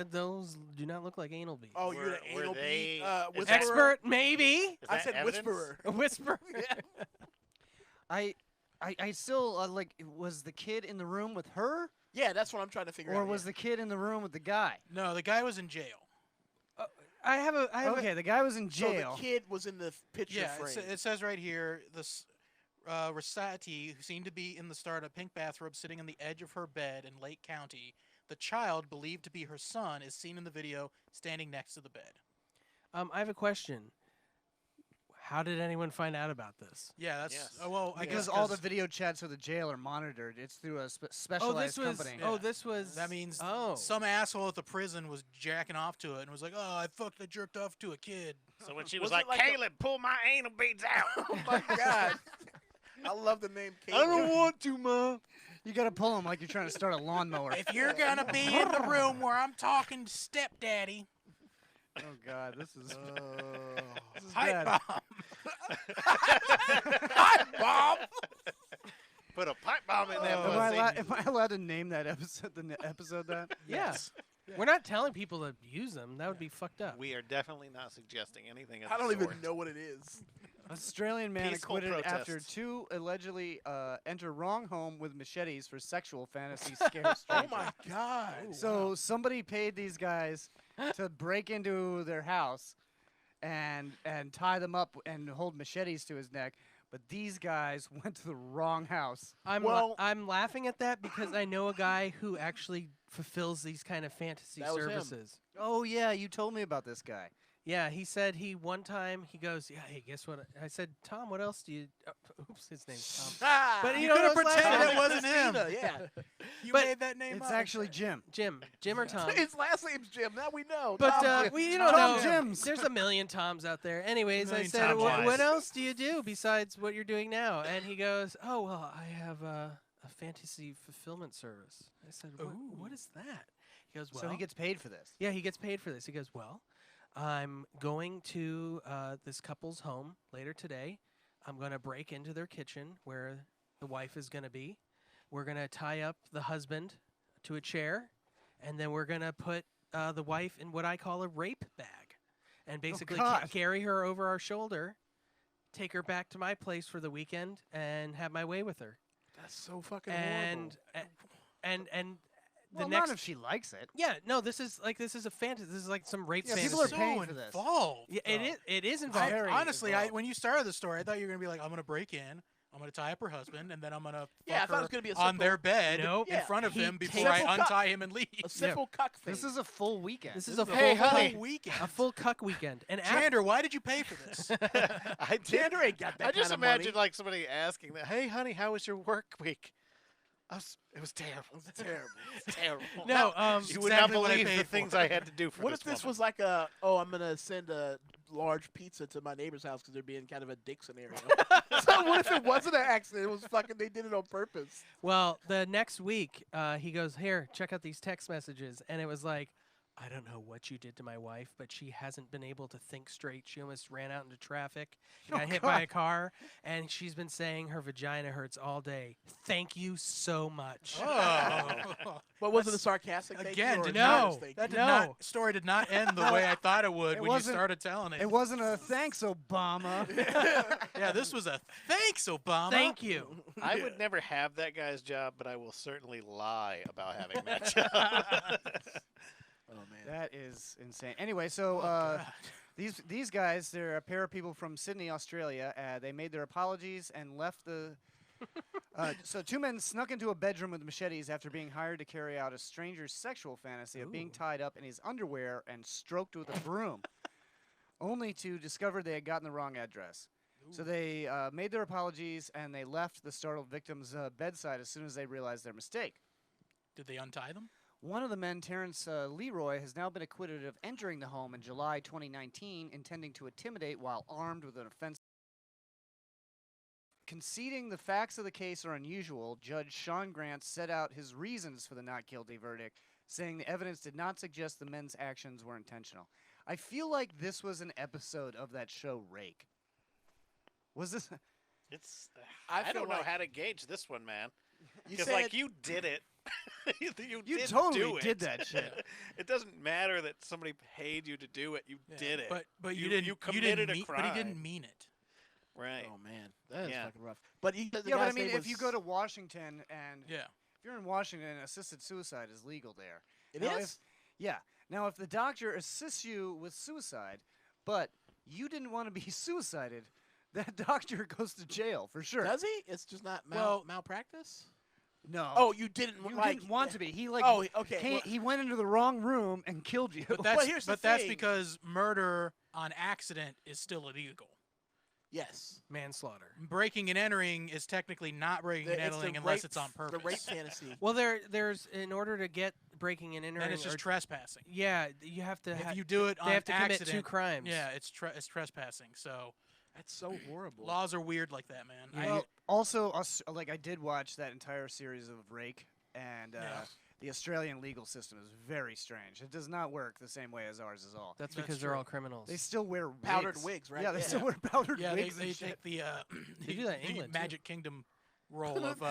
Those do not look like anal beads. Oh, you're the Were anal they- bead is that- Expert, maybe. Is I that said evidence? whisperer. A whisper. I still, was the kid in the room with her? Yeah, that's what I'm trying to figure out. Or was the kid in the room with the guy? No, the guy was in jail. I have a. Okay, the guy was in So jail. the kid was in the picture Yeah, frame. it says right here, this Rosati, who seemed to be in the start a pink bathrobe sitting on the edge of her bed in Lake County. The child, believed to be her son, is seen in the video standing next to the bed. I have a question. How did anyone find out about this? Yeah, that's Yes. well, I Because guess all the video chats for the jail are monitored. It's through a specialized company. Yeah. this was. that means Oh. some asshole at the prison was jacking off to it and was like, "Oh, I jerked off to a kid." So when she Was was, it like, like a- Caleb, pull my anal beads out. Oh my god. I love the name Caleb. want to, Mom. You gotta pull him like you're trying to start a lawnmower. If you're gonna be in the room where I'm talking to stepdaddy, Oh God, this is this is pipe bad. bomb. Bob. Put a pipe bomb in that Am I allowed to name that episode? Episode that? Yes. We're not telling people to use them. That would be fucked up. We are definitely not suggesting anything of I don't the even sort. know what it is. Australian man Peaceful acquitted after protests. 2 allegedly enter wrong home with machetes for sexual fantasy scare Oh strangers. my god. So somebody paid these guys to break into their house and tie them up and hold machetes to his neck, but these guys went to the wrong house. I'm laughing at that because I know a guy who actually fulfills these kind of fantasy That was him. services. Oh yeah, you told me about this guy. Yeah, he said one time he goes, yeah, hey, guess what? I said, Tom, what else do you? Oops, his name's Tom. Ah, But You you know could have those last pretended names? it wasn't him. Christina, yeah. You But made that name It's up. actually Jim. Jim or Tom. His last name's Jim. Now we know. But Tom Jim. we don't Tom know. Jims. There's a million Toms out there. Anyways, I Million said, Tom what Jims. else do you do besides what you're doing now? And he goes, oh well, I have a fantasy fulfillment service. I said, what is that? He goes, well, So he gets paid for this. yeah, he gets paid for this. He goes, well, I'm going to this couple's home later today. I'm going to break into their kitchen where the wife is going to be. We're going to tie up the husband to a chair, and then we're going to put the wife in what I call a rape bag, and basically God. carry her over our shoulder, take her back to my place for the weekend, and have my way with her. That's so fucking And and the Well, next not if she likes it. yeah, no, this is a fantasy. This is like some rape Yeah, fantasy. people are so paying for this. involved. Yeah, it though. is. It is involved. Very Honestly, involved. when you started the story, I thought you were gonna be like, I'm gonna break in, I'm gonna tie up her husband, and then I'm gonna Yeah, I fuck thought it her was gonna be a on their simple- bed Nope. in Yeah, front of he him before takes- I Simple cut. untie him and leave. A simple cuck thing. This is a full weekend. This is a This full, is a Hey, full honey. weekend. a full cuck weekend. And Jander, why did you pay for this? I did. Jander ain't got that I just kind of imagine money. like somebody asking that, "Hey, honey, how was your work week?" It was terrible. It's terrible. It's terrible. No, You would exactly not what I believe the paid things for. I had to do for What this if this woman. was like I'm gonna send a large pizza to my neighbor's house because they're being kind of a dick scenario? So what if it wasn't an accident? It was fucking. They did it on purpose. well, the next week, he goes, here, check out these text messages. And it was like, I don't know what you did to my wife, but she hasn't been able to think straight. She almost ran out into traffic, got hit by a car, and she's been saying her vagina hurts all day. Thank you so much. Oh. But was it a sarcastic thank you Again, or a did no. honest thank That you? did No. not story did not end the way I thought it would It when you wasn't- started telling it. It wasn't a thanks, Obama. Yeah, this was a thanks, Obama. Thank you. I would never have that guy's job, but I will certainly lie about having that job. Oh man. That is insane. Anyway, so these guys, they're a pair of people from Sydney, Australia. They made their apologies and left the. So 2 men snuck into a bedroom with machetes after being hired to carry out a stranger's sexual fantasy of being tied up in his underwear and stroked with a broom, only to discover they had gotten the wrong address. So they made their apologies and they left the startled victim's bedside as soon as they realized their mistake. Did they untie them? One of the men, Terrence Leroy, has now been acquitted of entering the home in July 2019, intending to intimidate while armed with an offensive. Conceding the facts of the case are unusual, Judge Sean Grant set out his reasons for the not guilty verdict, saying the evidence did not suggest the men's actions were intentional. I feel like this was an episode of that show Rake. Was this? It's. I I feel don't know like- how to gauge this one, man. You Because said like you did it. you You did totally do it. did that shit. It doesn't matter that somebody paid you to do it. You Yeah, did it. But You- didn't. you You committed didn't a mean, But he didn't crime. mean it. right. Oh man, that is Yeah. fucking rough. But the Yeah, but guy's I mean, name if you was- go to Washington and Yeah. if you're in Washington, assisted suicide is legal there. it Now, is. Yeah. Now, if the doctor assists you with suicide, but you didn't want to be suicided, that doctor goes to jail for sure. Does he? It's just not malpractice. No. Oh, you didn't. you like, didn't want to be. He like. Oh, okay. He, well, he went into the wrong room and killed you. But that's here's the but that's thing. because murder on accident is still illegal. yes. Manslaughter. Breaking and entering is technically not breaking and It's the entering unless rape- it's on purpose. The rape fantasy. Well, there's in order to get breaking and entering. Then it's just or- trespassing. yeah, you have to. If you do it on they have to commit accident, 2 crimes. yeah, it's trespassing. So That's so horrible. laws are weird like that, man. Yeah. Well, also, like I did watch that entire series of Rake, and Yeah. the Australian legal system is very strange. It does not work the same way as ours is all. That's That's because they're true. all criminals. They still wear Powdered wigs. wigs, right? Yeah, they Yeah. still wear powdered Yeah, wigs they and shit. take the They do that in the England, too. Magic Kingdom role of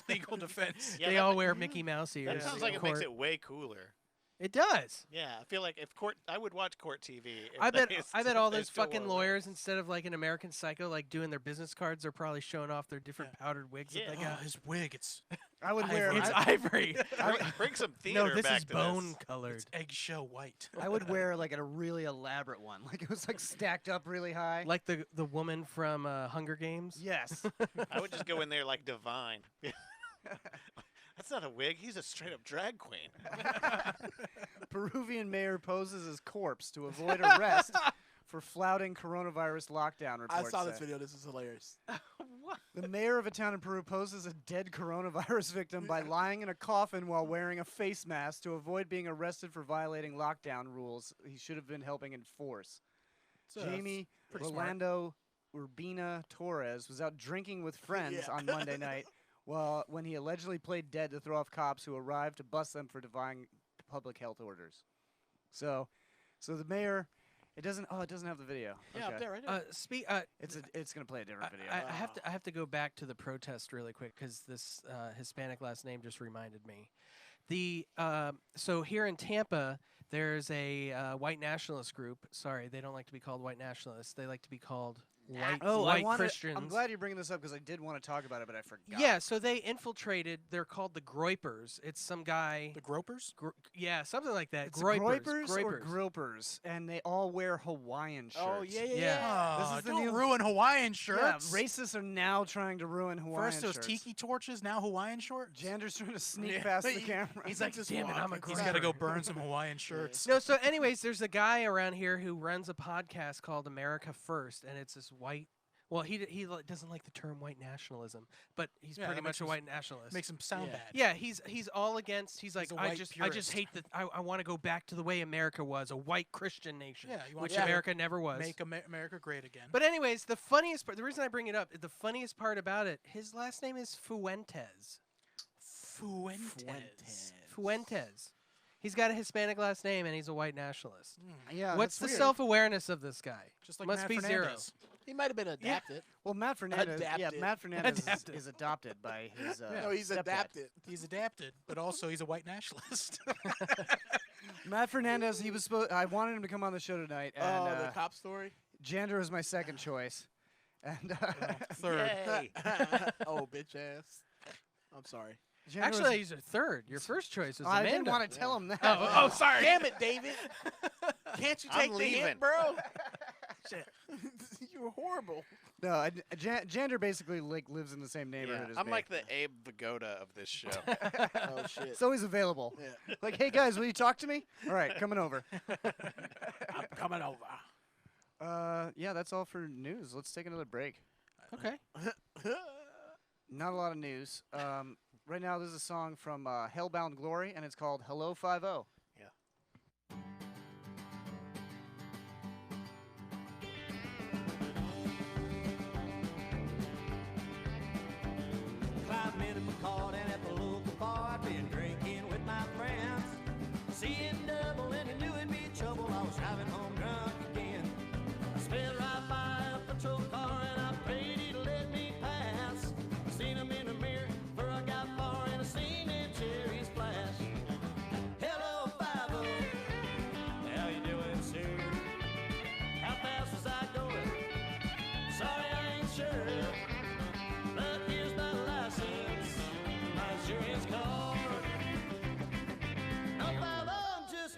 legal defense. Yeah, they that all ma- wear Mickey Mouse ears. That sounds in like it makes court. it way cooler. It does. Yeah, I feel like if court, I would watch court TV. if I bet. they I bet st- all they those still fucking wore lawyers, instead of like an American Psycho, like doing their business cards, they're probably showing off their different powdered wigs Yeah. that they Oh, got. his wig, it's I would wear. It's I, ivory. Bring some theater No, this back is to bone this. colored. eggshell white. I would wear like a really elaborate one. Like it was like stacked up really high. Like the woman from Hunger Games. Yes. I would just go in there like Divine. That's not a wig. He's a straight up drag queen. Peruvian mayor poses as corpse to avoid arrest for flouting coronavirus lockdown I reports. saw this say. video. This is hilarious. The mayor of a town in Peru poses a dead coronavirus victim by lying in a coffin while wearing a face mask to avoid being arrested for violating lockdown rules he should have been helping enforce. Jamie pretty smart. Rolando Urbina Torres was out drinking with friends Yeah. on Monday night when he allegedly played dead to throw off cops who arrived to bust them for defying public health orders. So the mayor, it doesn't have the video. Yeah, Okay. up there, right there. It's gonna play a different video. I have to go back to the protest really quick because this Hispanic last name just reminded me. So here in Tampa, there's a white nationalist group. Sorry, they don't like to be called white nationalists. They like to be called white Christians. I'm glad you're bringing this up because I did want to talk about it, but I forgot. Yeah, so they infiltrated. They're called the Groypers. It's some guy. The gropers? Yeah, something like that. It's Groypers. Groypers or Gropers, and they all wear Hawaiian shirts. Oh yeah, yeah, Yeah. yeah. This Oh, is the don't new- ruin Hawaiian Yeah, shirts. racists are now trying to ruin Hawaiian First it was shirts. tiki torches, now Hawaiian shorts. Jander's trying to sneak Yeah. past the He- camera. He's like, just Damn it, I'm a He's Groyper. got to go burn some Hawaiian shirts. No, so anyways, there's a guy around here who runs a podcast called America First, and it's this white. Well, he doesn't like the term white nationalism, but he's Yeah, pretty that much makes a him- white nationalist. Makes him sound Yeah. bad. Yeah, he's all against. He's like, a I white just purist. hate that. I want to go back to the way America was, a white Christian nation, Yeah, you want which to America never was. Make America great again. But anyways, the funniest part, the reason I bring it up, the funniest part about it, his last name is Fuentes. Fuentes. He's got a Hispanic last name and he's a white nationalist. yeah, What's the that's weird. self-awareness of this guy? Just like Must Matt be zero. Fernandez. He might have been adapted. Well, Matt Fernandez. Yeah, Adapted. Matt Fernandez Adapted. is adopted by his. No, he's stepdad. adapted. He's adapted, but also he's a white nationalist. Matt Fernandez. He was supposed. I wanted him to come on the show tonight, and Oh, the cop story. Jander was my second choice, and Third. Yay. Oh, bitch ass. I'm sorry. Jander Actually, was, he's a third. Your first choice was I Amanda. didn't want to tell him that. Oh, sorry. Damn it, David. Can't you I'm take the leaving. hint, bro? Shit. You were horrible. No, Jander basically like lives in the same neighborhood Yeah, as I'm me. like the Abe Vigoda of this show. Oh shit. It's always available. Yeah. Like, hey guys, will you talk to me? All right, coming over. I'm coming over. Yeah, that's all for news. Let's take another break. Okay. Not a lot of news. Right now, this is a song from Hellbound Glory, and it's called Hello 5-0. Climbed in a car and at the local bar, I'd been drinking with my friends. Seeing double and I knew it'd be trouble. I was driving home drunk again. I sped right by a patrol car and I prayed he'd let me pass. Seen him in the mirror before I got far and I seen them cherries flash. Hello, 5-0. How you doing, sir? How fast was I going? Sorry, I ain't sure. But here's my license, my insurance card. No 5-0, I'm just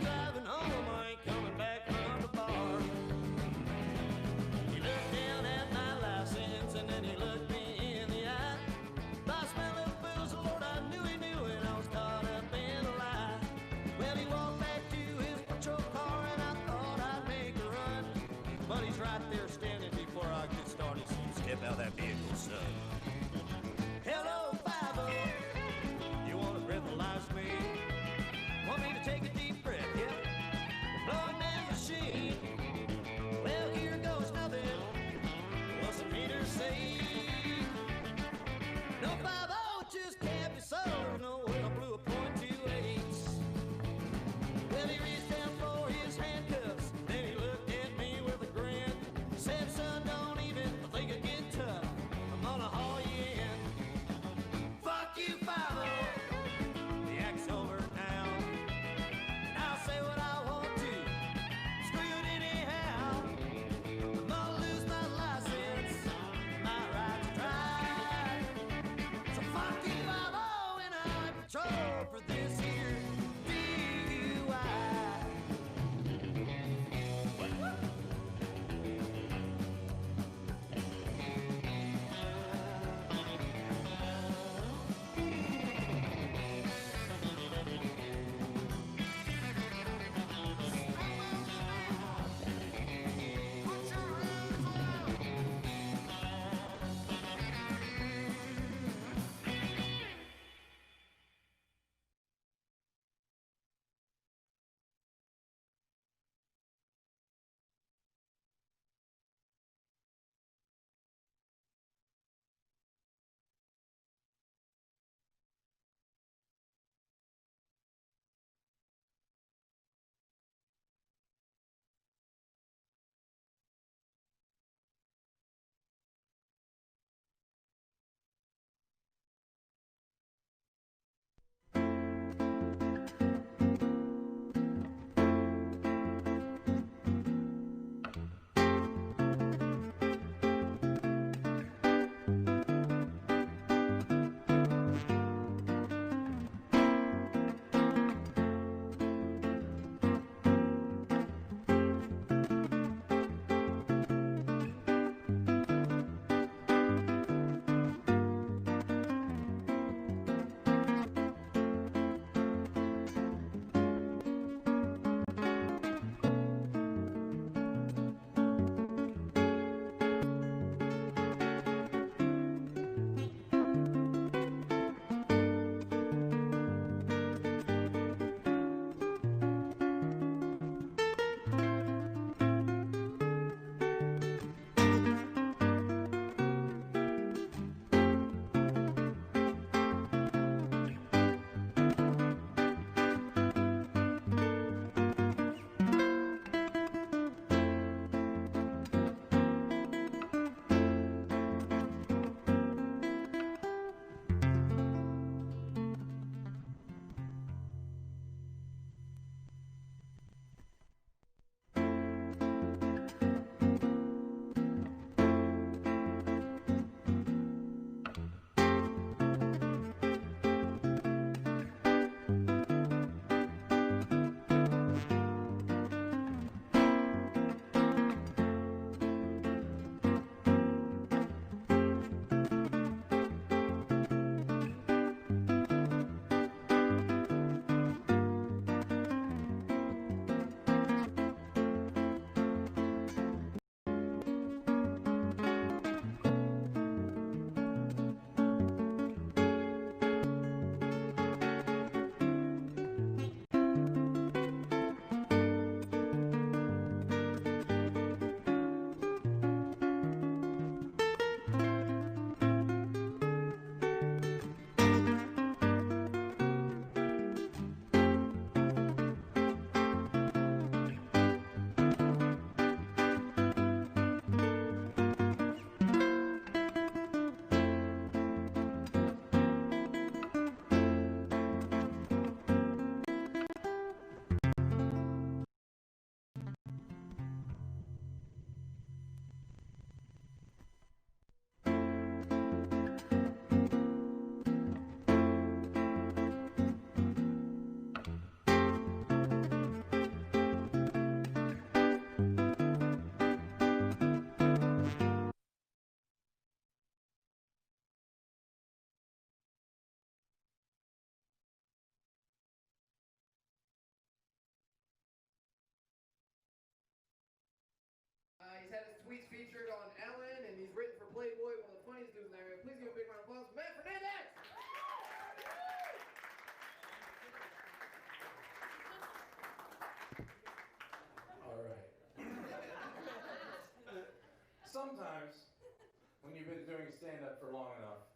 stand up for long enough,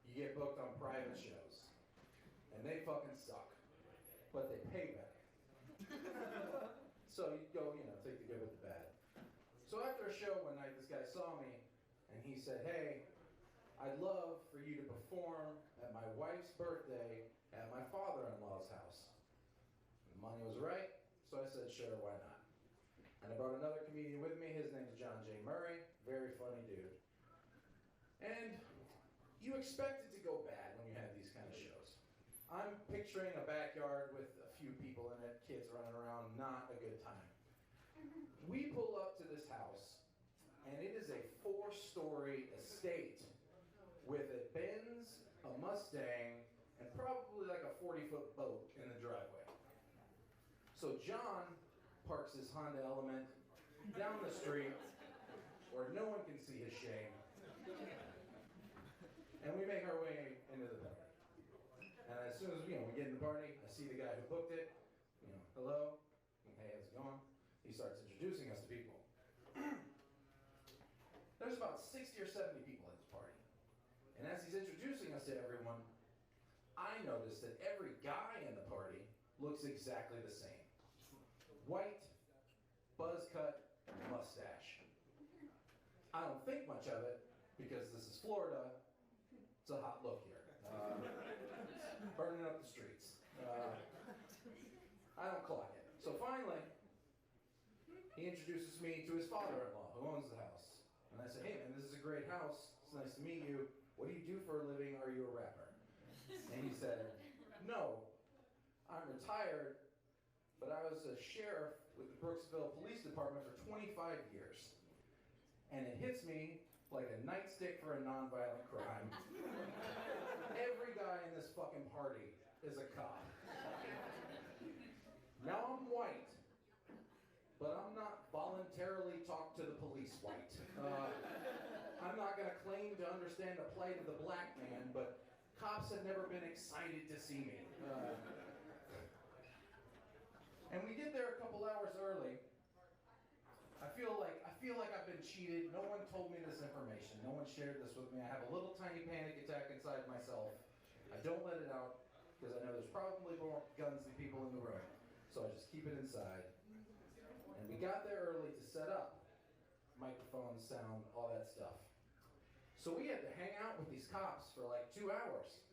you get booked on private shows. And they fucking suck. But they pay better. So you go, take the good with the bad. So after a show one night, this guy saw me, and he said, hey, I'd love for you to perform at my wife's birthday at my father-in-law's house. The money was right, so I said, sure, why not? And I brought another comedian with me. His name's John J. Murray. Very funny dude. And you expect it to go bad when you have these kind of shows. I'm picturing a backyard with a few people in it, kids running around, not a good time. We pull up to this house, and it is a 4-story estate with a Benz, a Mustang, and probably like a 40-foot boat in the driveway. So John parks his Honda Element down the street where no one can see his shame. And we make our way into the party. And as soon as we get in the party, I see the guy who booked it. Hello, hey, how's it going? He starts introducing us to people. There's about 60 or 70 people at this party. And as he's introducing us to everyone, I noticed that every guy in the party looks exactly the same. White, buzz cut, mustache. I don't think much of it because this is Florida. It's a hot look here. Burning up the streets. I don't clock it. So finally, he introduces me to his father-in-law who owns the house. And I said, hey man, this is a great house. It's nice to meet you. What do you do for a living? Are you a rapper? And he said, no, I'm retired, but I was a sheriff with the Brooksville Police Department for 25 years. And it hits me like a nightstick for a nonviolent crime. Every guy in this fucking party is a cop. Now I'm white, but I'm not voluntarily talk to the police white. I'm not gonna claim to understand the plight of the black man, but cops have never been excited to see me. And we get there a couple hours early. I feel like I've been cheated. No one told me this information. No one shared this with me. I have a little tiny panic attack inside myself. I don't let it out because I know there's probably more guns than people in the room. So I just keep it inside. And we got there early to set up. Microphones, sound, all that stuff. So we had to hang out with these cops for like 2 hours.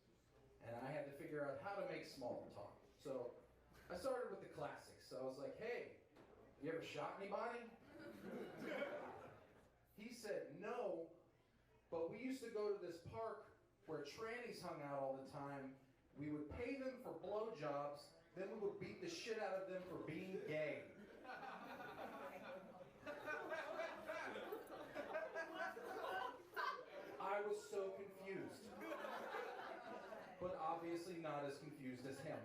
And I had to figure out how to make small talk. So I started with the classics. So I was like, hey, you ever shot anybody? He said no, but we used to go to this park where trannies hung out all the time. We would pay them for blowjobs, then we would beat the shit out of them for being gay. I was so confused, but obviously not as confused as him.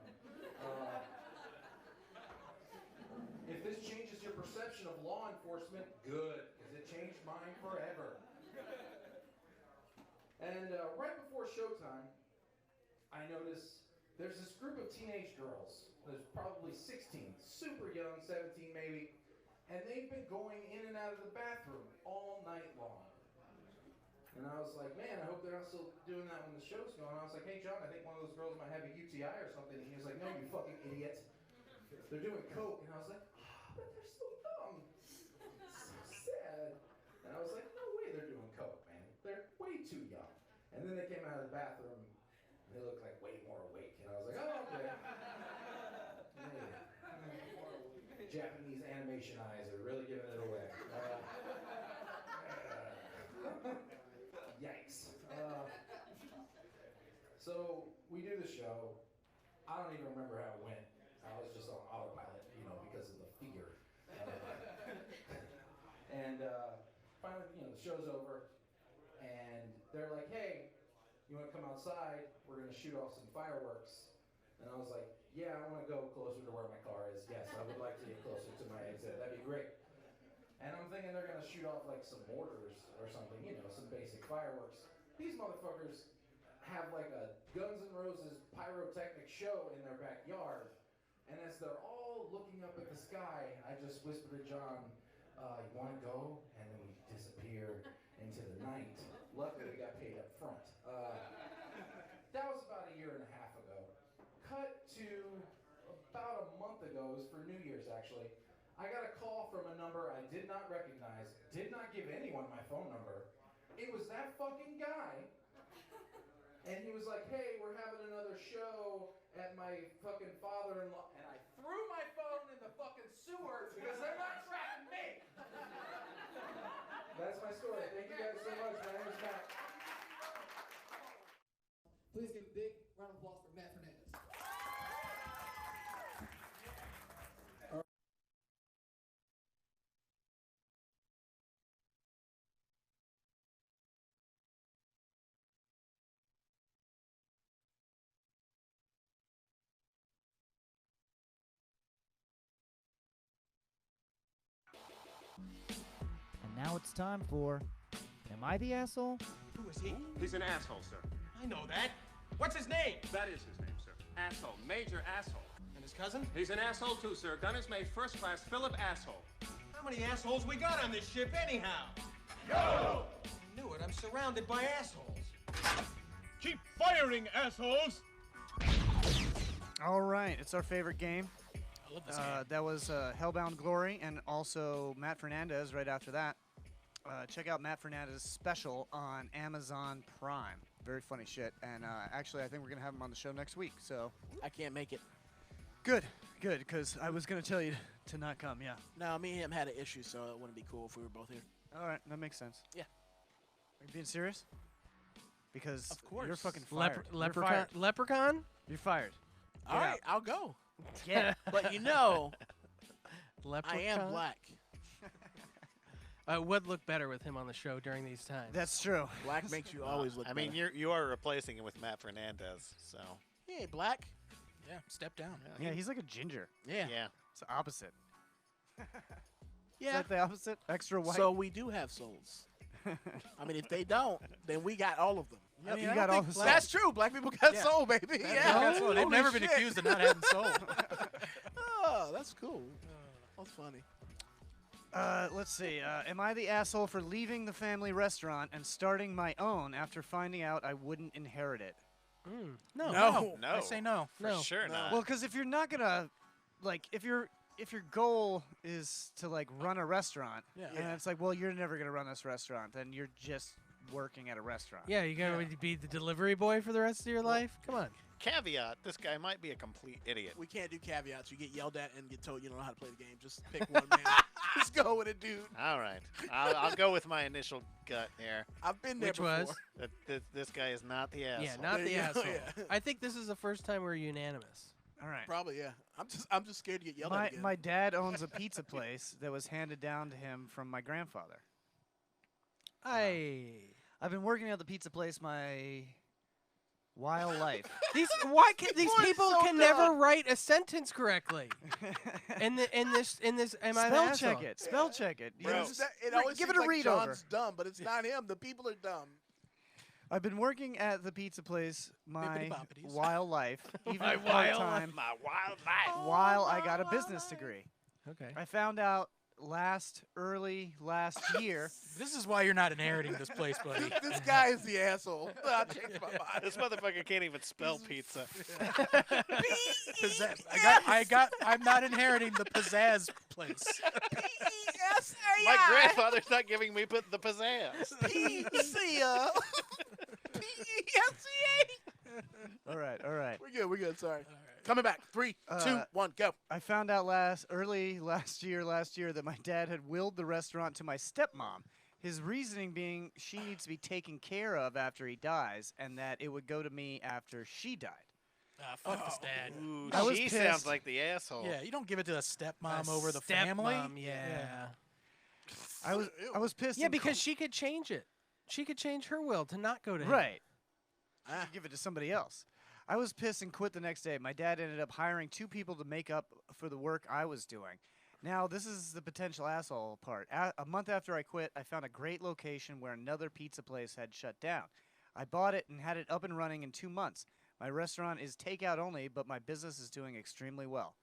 If this changes your perception of law enforcement, good, because it changed mine forever. And right before showtime, I notice there's this group of teenage girls. There's probably 16, super young, 17 maybe, and they've been going in and out of the bathroom all night long. And I was like, man, I hope they're not still doing that when the show's going on. I was like, hey, John, I think one of those girls might have a UTI or something. And he was like, no, you fucking idiot. They're doing coke. And I was like, but they're so young. So sad. And I was like, no way they're doing coke, man. They're way too young. And then they came out of the bathroom, and they looked like way more awake. And I was like, oh, okay. Yeah. Japanese animation eyes are really giving it away. Yikes. So we do the show. I don't even remember how it went. I was just on autopilot, because of the fear. And finally, the show's over, and they're like, hey, you want to come outside? We're going to shoot off some fireworks. And I was like, yeah, I want to go closer to where my car is. Yes, I would like to get closer to my exit. That'd be great. And I'm thinking they're going to shoot off like some mortars or something, some basic fireworks. These motherfuckers have like a Guns N' Roses pyrotechnic show in their backyard. And as they're all looking up at the sky, I just whispered to John, you want to go? And then we disappear into the night. Luckily, we got paid up front. That was about a year and a half ago. Cut to about a month ago, it was for New Year's actually. I got a call from a number I did not recognize, did not give anyone my phone number. It was that fucking guy. And he was like, hey, we're having another show at my fucking father-in-law. And I threw my phone in the fucking sewer because they're not tracking me. That's my story. Thank you guys so much. My name is Matt. Please give a big round of applause for Matt Fernandez. And now it's time for Am I the Asshole? Who is he? He's an asshole, sir. I know that. What's his name? That is his name, sir. Asshole. Major asshole. And his cousin? He's an asshole, too, sir. Gunner's mate, first class, Philip Asshole. How many assholes we got on this ship anyhow? Yo! I knew it. I'm surrounded by assholes. Keep firing, assholes! All right, it's our favorite game. I love this game. That was Hellbound Glory and also Matt Fernandez right after that. Check out Matt Fernandez's special on Amazon Prime. Very funny shit. And actually, I think we're going to have him on the show next week. So I can't make it. good, because I was going to tell you to not come, yeah. No, me and him had an issue, so it wouldn't be cool if we were both here. All right, that makes sense. Yeah. Are you being serious? Because Of course. you're fucking fired. You're Leprechaun? fired. Leprechaun? You're fired. All right, I'll go. Yeah. But you know, Leprechaun? I am black. Would look better with him on the show during these times. That's true. Black makes you always look I mean, better. you are replacing him with Matt Fernandez, so He ain't black. Yeah, step down. Yeah, he's like a ginger. Yeah. yeah. It's the opposite. Is Yeah. that the opposite? Extra white? So we do have souls. I mean, if they don't, then we got all of them. Yep, mean, you I got don't all think the That's true. Black people got Yeah. soul, baby. Yeah. They've Holy never been shit. accused of not having soul. Oh, that's cool. That's funny. Let's see. Am I the asshole for leaving the family restaurant and starting my own after finding out I wouldn't inherit it? No. No. No. I say no. For No. sure No. not. Well, because if you're not gonna, like, if your goal is to like run a restaurant, Yeah. and it's like, well, you're never gonna run this restaurant, then you're just working at a restaurant. Yeah, you're going to be the delivery boy for the rest of your life? Come on. Caveat: this guy might be a complete idiot. We can't do caveats. You get yelled at and get told you don't know how to play the game. Just pick one, man. Just go with it, dude. All right, I'll go with my initial gut here. I've been there Which before. was? That this guy is not the asshole. Yeah, not There the you go, asshole. yeah. I think this is the first time we're unanimous. All right. Probably, yeah. I'm just scared to get yelled My at again. my dad owns a pizza place that was handed down to him from my grandfather. I've been working at the pizza place my wild life. These People are people so can dumb. never write a sentence correctly. in this am I the Spell asshole? check it. Spell check it. You Bro. know, It's just that- it re- always give it seems a like read John's over. dumb, but it's not him. The people are dumb. I've been working at the pizza place my Bippity-boppities. wild life, even My part wild time, My wild life. while I got a business degree. Okay. I found out early last year. This is why you're not inheriting this place, buddy. This guy is the asshole. I changed my mind. This motherfucker can't even spell pizza. I'm not inheriting the pizzazz place. P-E-S-A-I. My grandfather's not giving me the pizzazz. P-C-A. P-E-S-C-A. All right. We're good. Sorry. Coming back. 3, 2, 1, go. I found out early last year that my dad had willed the restaurant to my stepmom. His reasoning being she needs to be taken care of after he dies, and that it would go to me after she died. Fuck this dad. Ooh, I was she pissed. sounds like the asshole. Yeah, you don't give it to a stepmom A over the family. stepmom, yeah. I was pissed. Yeah, and because she could change it. She could change her will to not go to him. right. I could give it to somebody else. I was pissed and quit the next day. My dad ended up hiring 2 people to make up for the work I was doing. Now, this is the potential asshole part. A month after I quit, I found a great location where another pizza place had shut down. I bought it and had it up and running in 2 months. My restaurant is takeout only, but my business is doing extremely well.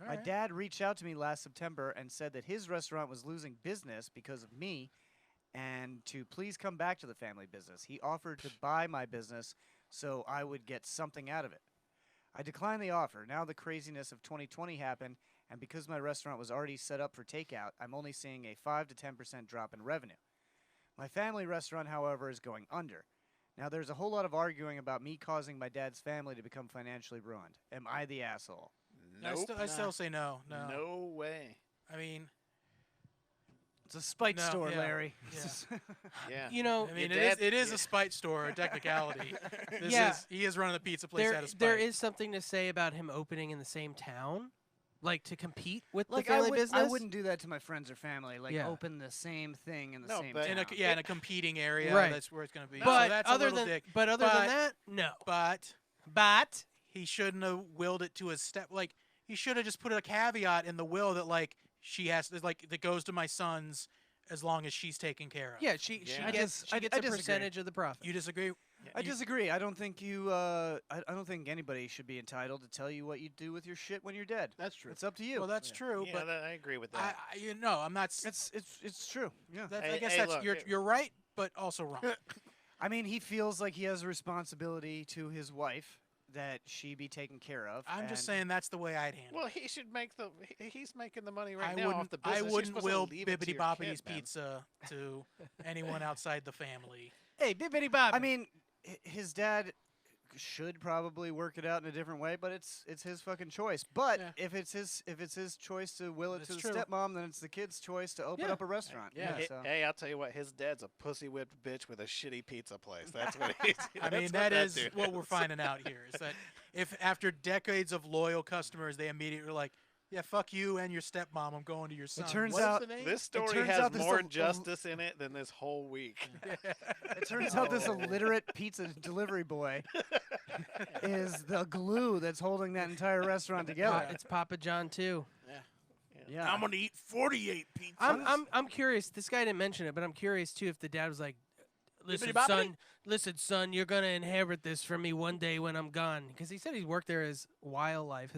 All My right. dad reached out to me last September and said that his restaurant was losing business because of me and to please come back to the family business. He offered to buy my business so I would get something out of it. I declined the offer. Now the craziness of 2020 happened, and because my restaurant was already set up for takeout, I'm only seeing a 5 to 10% drop in revenue. My family restaurant, however, is going under. Now there's a whole lot of arguing about me causing my dad's family to become financially ruined. Am I the asshole? Nope. I still say no. No. No way. I mean, It's a spite No, store, yeah, Larry. yeah. Yeah. You know, I mean, Your it dad- is a spite store, a technicality. He is running the pizza place out of spite. there is something to say about him opening in the same town, like to compete with Like the family I business. wouldn't do that to my friends or family. Like Yeah. open the same thing in the No, same but- town. in a competing area. Right. That's where it's going to be. No, so But that's other a little than dick. but other than that, no. But he shouldn't have willed it to his step. Like he should have just put a caveat in the will that like she has like that goes to my sons as long as she's taken care of. Yeah, she Yeah. gets I a disagree. percentage of the profit. You disagree? I disagree. I don't think you. I don't think anybody should be entitled to tell you what you do with your shit when you're dead. That's true. It's up to you. Well, that's true, Yeah, but I agree with that. I'm not. it's true. Yeah. That, Hey, I guess hey, that's look, you're right, but also wrong. I mean, he feels like he has a responsibility to his wife that she be taken care of. I'm just and- saying that's the way I'd handle Well, it. he should make the. He's making the money right I now wouldn't. off the business. I You're wouldn't supposed to will leave it to Bibbidi your Boppiti's kid, man. pizza to anyone outside the family. Hey, bibbidi bob. I mean, his dad should probably work it out in a different way, but it's his fucking choice. But Yeah. if it's his choice to will it That's to the true. stepmom, then it's the kid's choice to open Yeah. up a restaurant. Yeah. Hey, So. hey, I'll tell you what. His dad's a pussy whipped bitch with a shitty pizza place. That's what he's. I mean, that's that what is dude what we're is. finding out here. Is that if after decades of loyal customers, they immediately were like, "Yeah, fuck you and your stepmom. I'm going to your son." It turns What's out the name? This story turns has out this more a- justice in it than this whole week. it turns out this illiterate pizza delivery boy is the glue that's holding that entire restaurant together. It's Papa John too. Yeah. I'm gonna eat 48 pizzas. I'm curious. This guy didn't mention it, but I'm curious too if the dad was like, "Listen, boppity? son. Listen, son. You're gonna inherit this from me one day when I'm gone." Because he said he's worked there his whole life.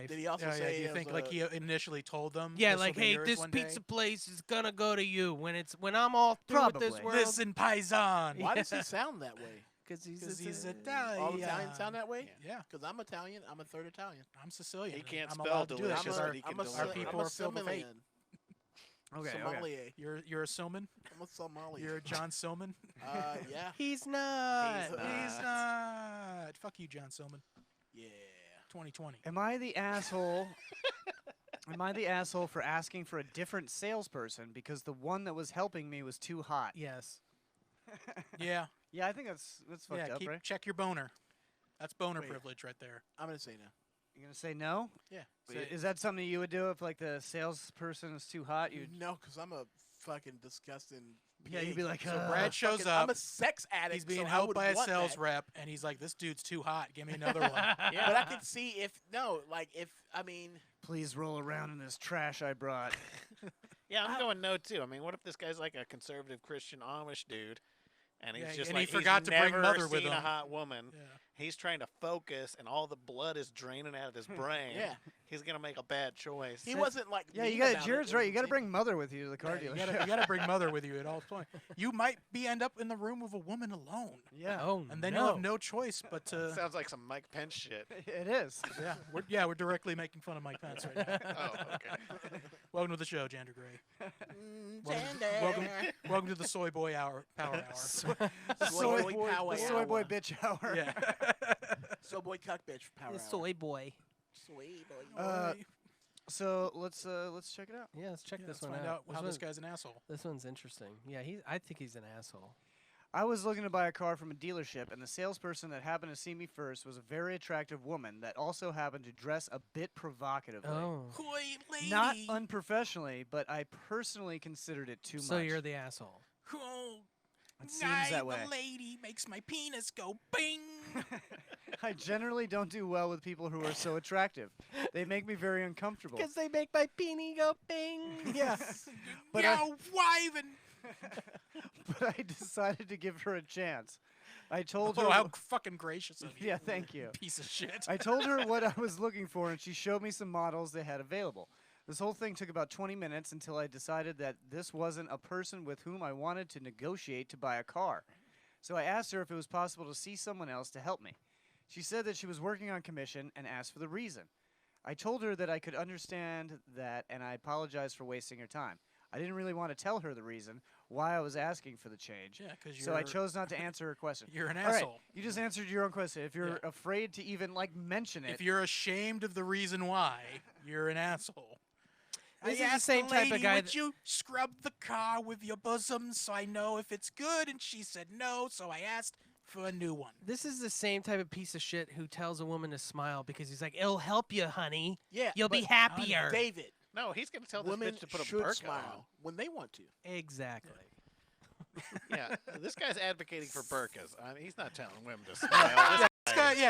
Did he also Yeah, say? do you it think was like a- he initially told them? Yeah, "This'll like, be hey, yours this one pizza day"? place is gonna go to you when I'm all through with this Probably. world. Listen, paisan. Why does he sound that way? Because Because he's Italian. All Italian. Italians sound that way? Yeah, Because I'm Italian. I'm a third Italian. I'm Sicilian. He can't I'm spell allowed to do that delicious, 'cause but our, he can I'm a, deliver. our people I'm a are filled with hate. Somalian. Okay. Sommelier. You're a Silman. I'm a Somali. You're a John Silman. Yeah. He's not. He's not. Fuck you, John Silman. Yeah. 2020. Am I the asshole? Am I the asshole for asking for a different salesperson because the one that was helping me was too hot? Yes. Yeah. Yeah, I think that's fucked Yeah. up, right? Check your boner. That's boner Wait. privilege right there. I'm gonna say no. You're gonna say no? Yeah. Is that something you would do if like the salesperson is too hot? You No, because I'm a fucking disgusting. Yeah, you'd be like, So Brad shows fucking- up. I'm a sex addict. He's being so I helped would by a want sales that. rep, and he's like, "This dude's too hot. Give me another one." Yeah, but I could see if I mean, please roll around in this trash I brought. Yeah, I'm going no too. I mean, what if this guy's like a conservative Christian Amish dude, and he's Yeah, just and he like forgot he's to bring never mother with seen a him. hot woman. Yeah. He's trying to focus, and all the blood is draining out of his brain. Yeah. He's gonna make a bad choice. he wasn't like. Yeah, mean you got about it Jared's when right. he You got to did- bring mother with you to the car You dealership. gotta bring mother with you at all times. You might end up in the room with a woman alone, Yeah, Oh, and then no. you'll have no choice but to. Sounds like some Mike Pence shit. it is. We're directly making fun of Mike Pence right now. Oh, okay. Welcome to the show, Jander Gray. Jander. Welcome to the Soy Boy Hour. Power Hour. Soy boy boy, power the soy hour. boy bitch hour. Yeah. So boy cuck bitch power. The hour. soy boy. Soy boy. So let's check it out. Yeah, let's check Yeah, this let's one find out how This this one- guy's an asshole. This one's interesting. Yeah, I think he's an asshole. I was looking to buy a car from a dealership, and the salesperson that happened to see me first was a very attractive woman that also happened to dress a bit provocatively. Oh. Coy lady. Not unprofessionally, but I personally considered it too So much. you're the asshole. Oh, It seems that way. The lady makes my penis go bing. I generally don't do well with people who are so attractive. They make me very uncomfortable. Because they make my peenie go bing. Yeah. But Yo, wiving. But I decided to give her a chance. I told Oh, her. how fucking gracious of you. Yeah, thank you. Piece of shit. I told her what I was looking for, and she showed me some models they had available. This whole thing took about 20 minutes until I decided that this wasn't a person with whom I wanted to negotiate to buy a car. So I asked her if it was possible to see someone else to help me. She said that she was working on commission and asked for the reason. I told her that I could understand that, and I apologized for wasting her time. I didn't really want to tell her the reason why I was asking for the change. Yeah, because So I chose not to answer her question. You're an All right, asshole. you just answered your own question. If you're afraid to even mention it, If you're ashamed of the reason why, you're an asshole. This I is the asked same the type of lady, guy would that- you scrub the car with your bosom so I know if it's good? And she said no, so I asked for a new one. This is the same type of piece of shit who tells a woman to smile because he's like, "It'll help you, honey. Yeah, You'll be but, happier." David, No, he's going to tell this women bitch to put a should burqa smile when they want to. Exactly. on. Yeah, this guy's advocating for burqas. I mean, he's not telling women to smile.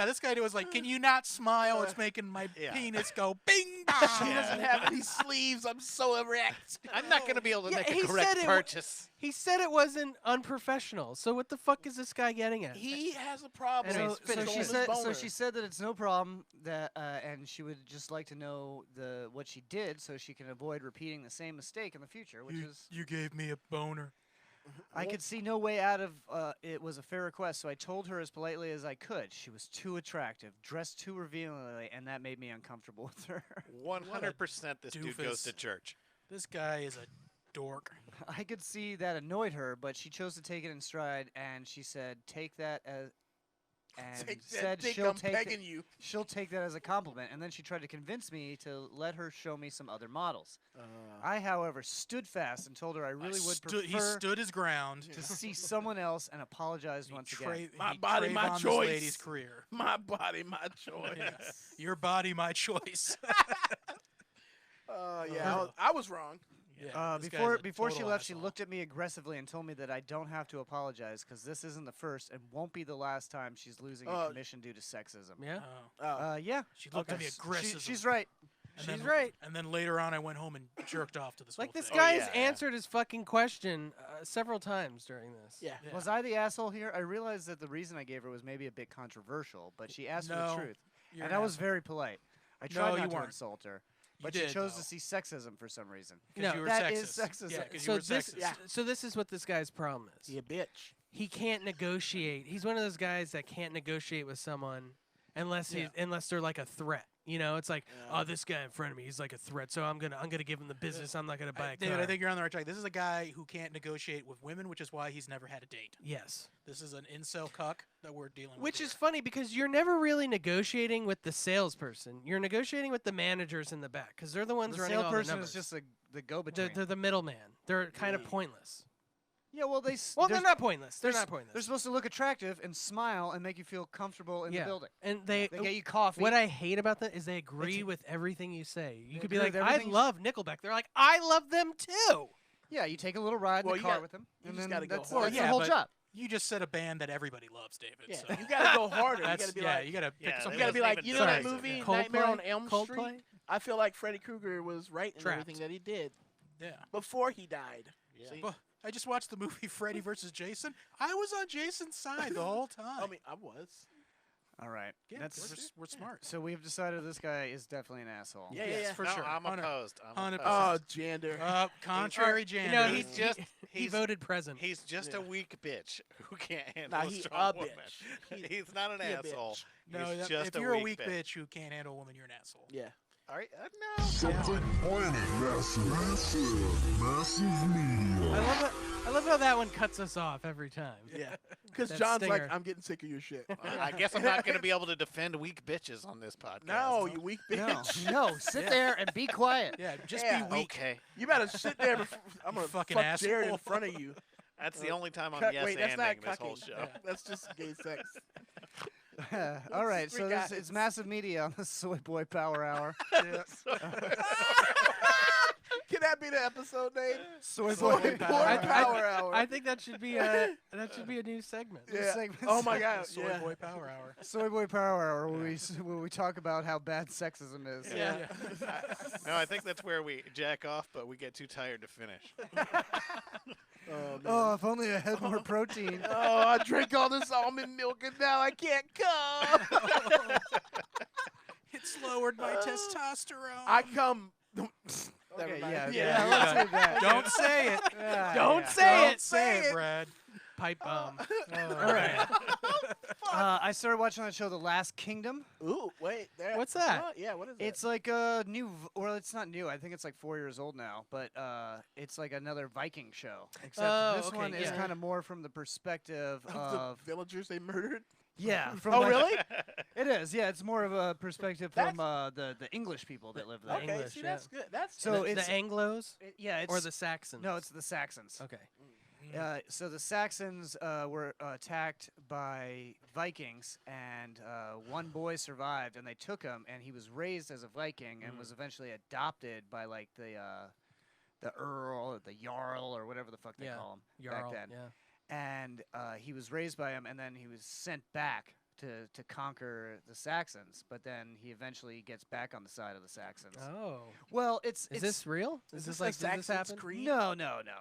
This guy was like, can you not smile? It's making my Yeah. penis go bing She bong. doesn't have any sleeves. I'm so erect. I'm not going to be able to Yeah, make he a correct said it purchase. He said it wasn't unprofessional. So what the fuck is this guy getting at? He has a problem. Anyways, so finish. she His said. So boner. she said that it's no problem that, and she would just like to know what she did so she can avoid repeating the same mistake in the future. Which is, You gave me a boner. I could see no way out of. It was a fair request, so I told her as politely as I could. She was too attractive, dressed too revealingly, and that made me uncomfortable with her. 100% this dude goes to doofus. church. This guy is a dork. I could see that annoyed her, but she chose to take it in stride, and she said, "Take that as." And Take that said dick, she'll I'm take begging you. she'll take that as a compliment, and then she tried to convince me to let her show me some other models. I, however, stood fast and told her I really would He prefer stood his ground. to see someone else, and apologized once again. My he body, my Trayvoned this choice. lady's career. My body, my choice. Your body, my choice. Yeah, I was wrong. Yeah, this guy's Before a before she total left, she asshole. looked at me aggressively and told me that I don't have to apologize because this isn't the first and won't be the last time she's losing a commission due to sexism. Yeah. Yeah. She looked at me aggressively. She's right. And She's then, right. And then later on, I went home and jerked off to this. Like whole this thing. guy has answered his fucking question several times during this. Yeah. Was I the asshole here? I realized that the reason I gave her was maybe a bit controversial, but she asked for No, the truth, you're and an I was asshole. very polite. I No, tried you not to weren't. insult her, You but did, she chose though. to see sexism for some reason. Because No, you were that sexist. is sexism. Yeah, 'cause So you were this, sexist. so this is what this guy's problem is. You bitch. He can't negotiate. He's one of those guys that can't negotiate with someone unless unless they're like a threat. You know, it's like, oh, this guy in front of me, he's like a threat, so I'm gonna give him the business. I'm not gonna buy a car. David, I think you're on the right track. This is a guy who can't negotiate with women, which is why he's never had a date. Yes. This is an incel cuck that we're dealing with. Which here. is funny because you're never really negotiating with the salesperson. You're negotiating with the managers in the back because they're the ones The running all the salesperson numbers. is just the go-between. They're the middleman. They're kind of pointless. Yeah, well, they're They're not pointless. They're not pointless. They're supposed to look attractive and smile and make you feel comfortable in the building. And they get you coffee. What I hate about that is they agree with everything you say. You They could be agree like, with I everything you love Nickelback. They're like, I love them too. Yeah, you take a little ride in Well, the you car got- with them, you and just then gotta go that's, hard. that's yeah, the whole but job. You just said a band that everybody loves, David. Yeah, So. you gotta go harder. You That's, gotta be yeah, like, you gotta pick Yeah, something. you gotta be like, even you know that decisive, movie yeah. Nightmare on Coldplay? Elm Coldplay? Street? I feel like Freddy Krueger was right in Trapped. everything that he did Yeah. before he died. See? Well, I just watched the movie Freddy vs. Jason. I was on Jason's side the whole time. I mean, I was. All right, Yeah, that's we're smart. so we've decided this guy is definitely an asshole. Yeah, Yes, yeah. for No, sure. I'm 100 opposed. I'm 100%. opposed. Oh, Jander. Contrary You Jander. know, He's just he he's voted present. He's just Yeah. a weak bitch who can't handle Nah, a he strong a woman. bitch. He's not an he a asshole. bitch. No, He's that- just if a you're weak a weak bitch. bitch who can't handle a woman, you're an asshole. Yeah. All right, I love how that one cuts us off every time. Yeah. Because That John's like, stinger. I'm getting sick of your shit. I guess I'm not going to be able to defend weak bitches on this podcast. No, you weak bitch. No, sit there and be quiet. Yeah, just Yeah. be weak. Okay, You better sit there. I'm gonna fucking fuck Jared in asshole. front of you. that's the only time I'm Cut- yes wait, that's not anding this whole cucking. show. Yeah. That's just gay sex. All right, Three so guys. it's massive media on the Soy Boy Power Hour. Can that be the episode name? Soy Soy Boy Boy Power Power Hour. Hour. I think that should be a new segment. Yeah. segment's- Oh my God. Soy Yeah. Boy Power Hour. Soy Boy Power Hour, where we talk about how bad sexism is. Yeah. No, I think that's where we jack off, but we get too tired to finish. Oh, man. Oh, if only I had more protein. Oh, I drank all this almond milk and now I can't come. It's lowered my testosterone. I come. Never Okay, mind. yeah, Yeah, let's yeah. do that. Don't say it. Yeah, Don't yeah. say Don't it. say it. Brad. Pipe bomb. All right. I started watching that show, The Last Kingdom. Ooh, wait. There. What's that? What? Yeah, what is that? It's like a new, well, it's not new. I think it's like 4 years old now, but it's like another Viking show. Except Oh, this okay, one is yeah. kind of more from the perspective Of of the villagers they murdered. yeah. From Oh, like- really? It is. Yeah, it's more of a perspective That's- from the English people that live there. Okay, English, see, yeah. that's good. That's So the it's Anglos yeah, it's or the Saxons? no, it's the Saxons. Okay. So the Saxons were attacked by Vikings, and one boy survived, and they took him, and he was raised as a Viking, and was eventually adopted by like the Earl or the Jarl or whatever the fuck they Yeah, call him Jarl. back then. Yeah. And he was raised by him, and then he was sent back to conquer the Saxons. But then he eventually gets back on the side of the Saxons. Oh. Well, it's Is this real? Is Is this this like like did this Saxon's happen? Creed? no.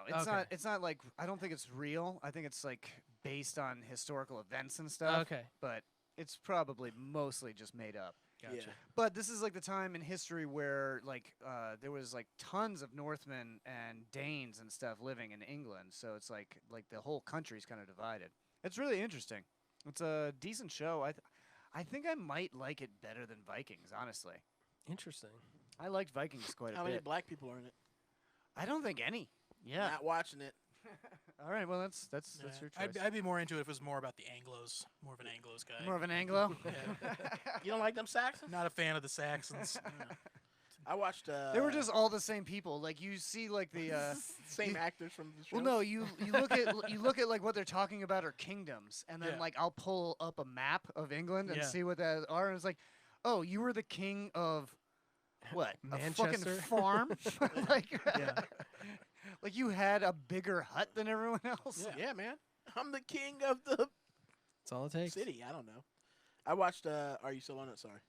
It's Okay. not. It's not like I don't think it's real. I think it's like based on historical events and stuff. Okay. But it's probably mostly just made up. Gotcha. Yeah. But this is like the time in history where like there was like tons of Northmen and Danes and stuff living in England. So it's like the whole country's kind of divided. It's really interesting. It's a decent show. I think I might like it better than Vikings, honestly. Interesting. I liked Vikings quite How a many bit. black people are in it? I don't think any. Yeah. Not watching it. All right. Well, that's Yeah. your choice. I'd be more into it if it was more about the Anglos. More of an Anglos guy. More of an Anglo. You don't like them Saxons? Not a fan of the Saxons. I watched. They were just all the same people. Like you see, like the. same you- actors from the show. Well, no, you look at like what they're talking about are kingdoms, and then Yeah. like I'll pull up a map of England and Yeah. see what that are, and it's like, oh, you were the king of what? A fucking Manchester? farm? like, Yeah. like you had a bigger hut than everyone else. Yeah, man. I'm the king of the That's all it takes. city. I don't know. I watched. Are you still on it? Sorry.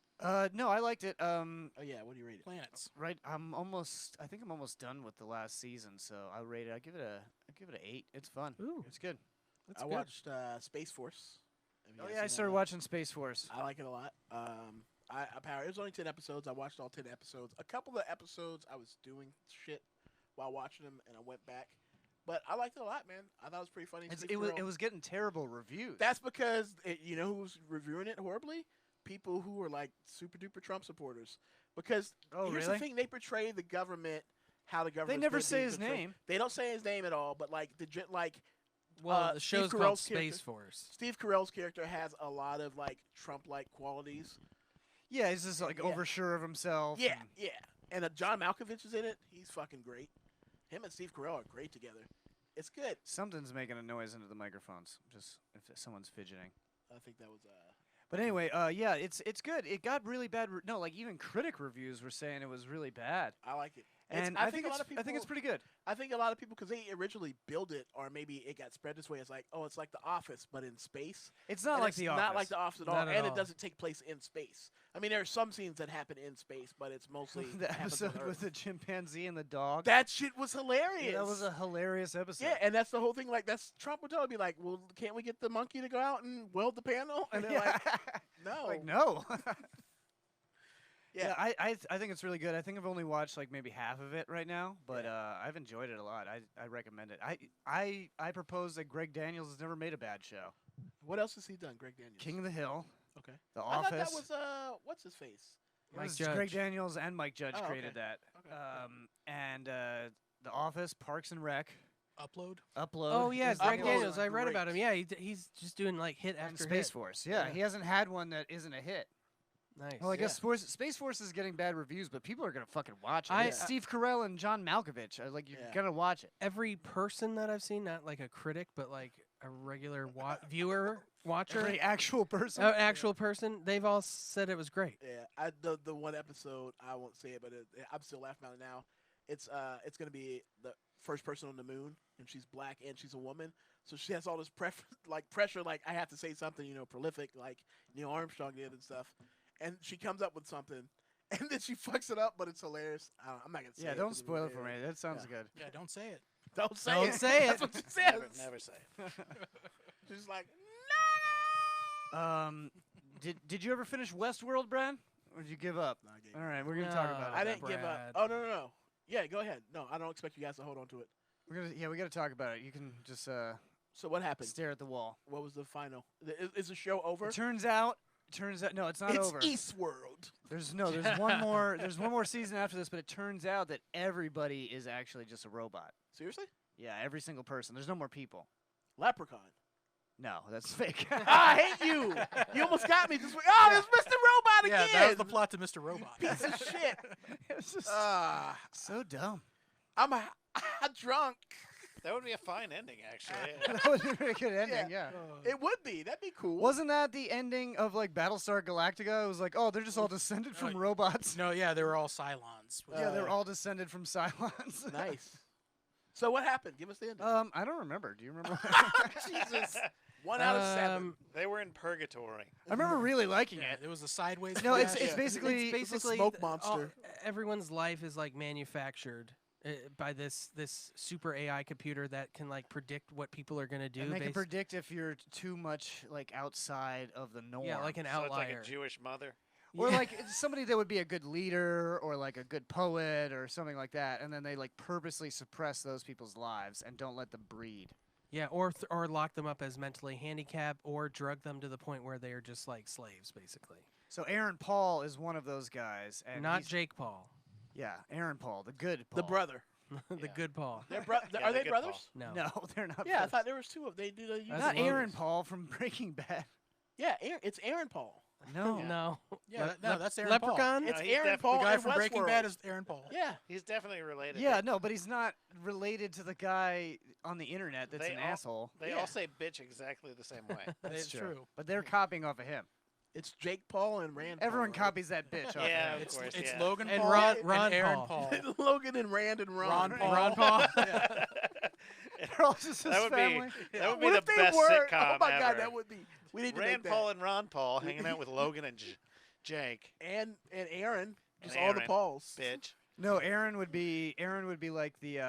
No, I liked it. Oh yeah. What do you rate it? Planets. Right, I think I'm almost done with the last season, so I'll rate it. I give it an 8. It's fun. Ooh. It's good. That's I good. watched Space Force. Have you Oh guys yeah, I seen started that? watching Space Force. I like it a lot. It was only 10 episodes. I watched all 10 episodes. A couple of episodes I was doing shit while watching them, and I went back. But I liked it a lot, man. I thought it was pretty funny. Steve It Carell- was getting terrible reviews. That's because you know who's reviewing it horribly? People who are like super duper Trump supporters. Because Oh, here's really? the thing: they portray the government, how the They government. never say his name. They don't say his name at all. But like Well, the Steve show's called Carell's Space character- Force. Steve Carell's character has a lot of like Trump-like qualities. Yeah, he's just like Yeah. oversure of himself. Yeah, and- yeah. And John Malkovich is in it. He's fucking great. Him and Steve Carell are great together. It's good. Something's making a noise into the microphones. Just if someone's fidgeting. I think that was But anyway, yeah, it's good. It got really bad. No, like even critic reviews were saying it was really bad. I like it. It's- And I I think think a it's lot of I think it's people- pretty good. I think a lot of people, because they originally build it, or maybe it got spread this way, it's like, oh, it's like The Office, but in space. It's not And like it's The not Office. like The Office at all, Not at and all. it doesn't take place in space. I mean, there are some scenes that happen in space, but it's mostly The happens on episode with Earth. the chimpanzee and the dog. That shit was hilarious. Yeah, that was a hilarious episode. Yeah, and that's the whole thing. Like, that's Trump would tell me, like, well, can't we get the monkey to go out and weld the panel? And they're like, no. Like no. Yeah. I think it's really good. I think I've only watched like maybe half of it right now, but I've enjoyed it a lot. I recommend it. I propose that Greg Daniels has never made a bad show. What else has he done, Greg Daniels? King of the Hill, Okay. The I Office. thought that was what's his face? It Mike was Judge. Greg Daniels and Mike Judge Oh, created okay. that. Okay. And The Office, Parks and Rec, Upload. Upload. Oh yeah, is Greg the Daniels. most I read great. about him. Yeah, he's just doing like hit and after Space hit. Force. Yeah, Yeah. he hasn't had one that isn't a hit. Nice. Well, I guess Yeah. Space Force is getting bad reviews, but people are gonna fucking watch it. I- It's Steve Carell and John Malkovich. Like you're Yeah. gonna watch it. Every person that I've seen, not like a critic, but like a regular viewer, watcher, Every actual person. an actual person, they've all said it was great. Yeah, the one episode, I won't say it, but I'm still laughing about it now. It's gonna be the first person on the moon, and she's black and she's a woman, so she has all this pressure, like I have to say something, prolific, like Neil Armstrong did and stuff, and she comes up with something, and then she fucks it up, but it's hilarious. I'm not gonna say Yeah, it don't 'cause it'll spoil it be- for me. That sounds Yeah. good. Yeah, don't say it. Don't say Don't it. say That's it. what she says. Never say it. She's like, Did you ever finish Westworld, Brad? Or did you give up? no, I gave All up. right, we're gonna talk about it. I then. didn't give up. Brad. Oh no. Yeah, go ahead. No, I don't expect you guys to hold on to it. We got to talk about it. You can just So what happened? stare at the wall. What was the final? Is the show over? It turns out no, it's not it's over. Eastworld. There's one more season after this, but it turns out that everybody is actually just a robot. Seriously? Yeah, every single person. There's no more people. Leprechaun. No, that's fake. I hate you. You almost got me this week. Oh, there's Mr. Robot Yeah, again. that was the plot to Mr. Robot. Piece of shit. It's just so dumb. I'm drunk. That would be a fine ending, actually. That would be a very good ending. Yeah. It would be. That'd be cool. Wasn't that the ending of like Battlestar Galactica? It was like, oh, they're just all descended from robots. No, yeah, they were all Cylons. Yeah, they're all descended from Cylons. Nice. So what happened? Give us the ending. I don't remember. Do you remember? Jesus. 1 out of 7. They were in purgatory. I remember really liking Yeah, it. it was a sideways. No, plot. it's basically It's a smoke monster. Everyone's life is like manufactured by this super AI computer that can like predict what people are gonna do. and they can predict if you're too much like outside of the norm. Yeah, like an So it's outlier. like a Jewish mother. Or like somebody that would be a good leader or like a good poet or something like that, and then they like purposely suppress those people's lives and don't let them breed. Yeah, or lock them up as mentally handicapped, or drug them to the point where they are just like slaves, basically. So Aaron Paul is one of those guys, and Not he's- Jake Paul, Yeah, Aaron Paul, the good Paul. The brother. the good Paul. They're Yeah, are the they good brothers? No. No, they're not. Yeah, I brothers. thought there was 2 of them. They do the. That's Not Logan's. Aaron Paul from Breaking Bad. Yeah, it's Aaron Paul. No. No. Yeah, no, that's Aaron Leprechaun? Paul. It's he's Aaron def- Paul. The guy in from Breaking Westworld. Bad is Aaron Paul. Yeah. He's definitely related. Yeah, no, but he's not related to the guy on the internet that's They an all- asshole. They Yeah. all say bitch exactly the same way. That's It's true. But they're copying off of him. It's Jake Paul and Rand. Everyone Paul, right? copies that bitch off Yeah, of him. of course. It's yeah. Logan And Paul Ron and Aaron Paul. Paul. Logan and Rand and Ron. Ron Paul. Ron Paul. Yeah. They're all just his That would family. be that would be What the if they best were? sitcom Oh my ever. god, that would be. We need to Rand make Paul that. and Ron Paul hanging out with Logan and Jake. And Aaron. Just And all the Aaron. Pauls. Bitch. No, Aaron would be like the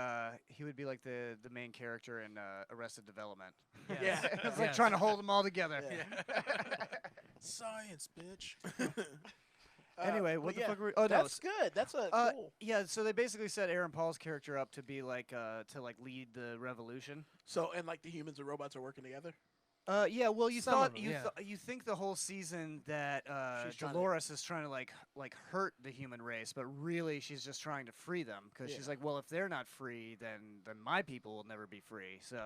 he would be like the main character in Arrested Development. Yeah. It's like Yes. trying to hold them all together. Yeah. Science, bitch. Anyway, but what the yeah, fuck were we? Oh no, That's good. That's a cool. yeah. So they basically set Aaron Paul's character up to be like to like lead the revolution. So and like the humans and robots are working together. Yeah, well, you Some of thought them, you yeah. you think the whole season that She's trying to- Dolores is trying to like hurt the human race, but really she's just trying to free them because she's Yeah. like, well, if they're not free, then my people will never be free. So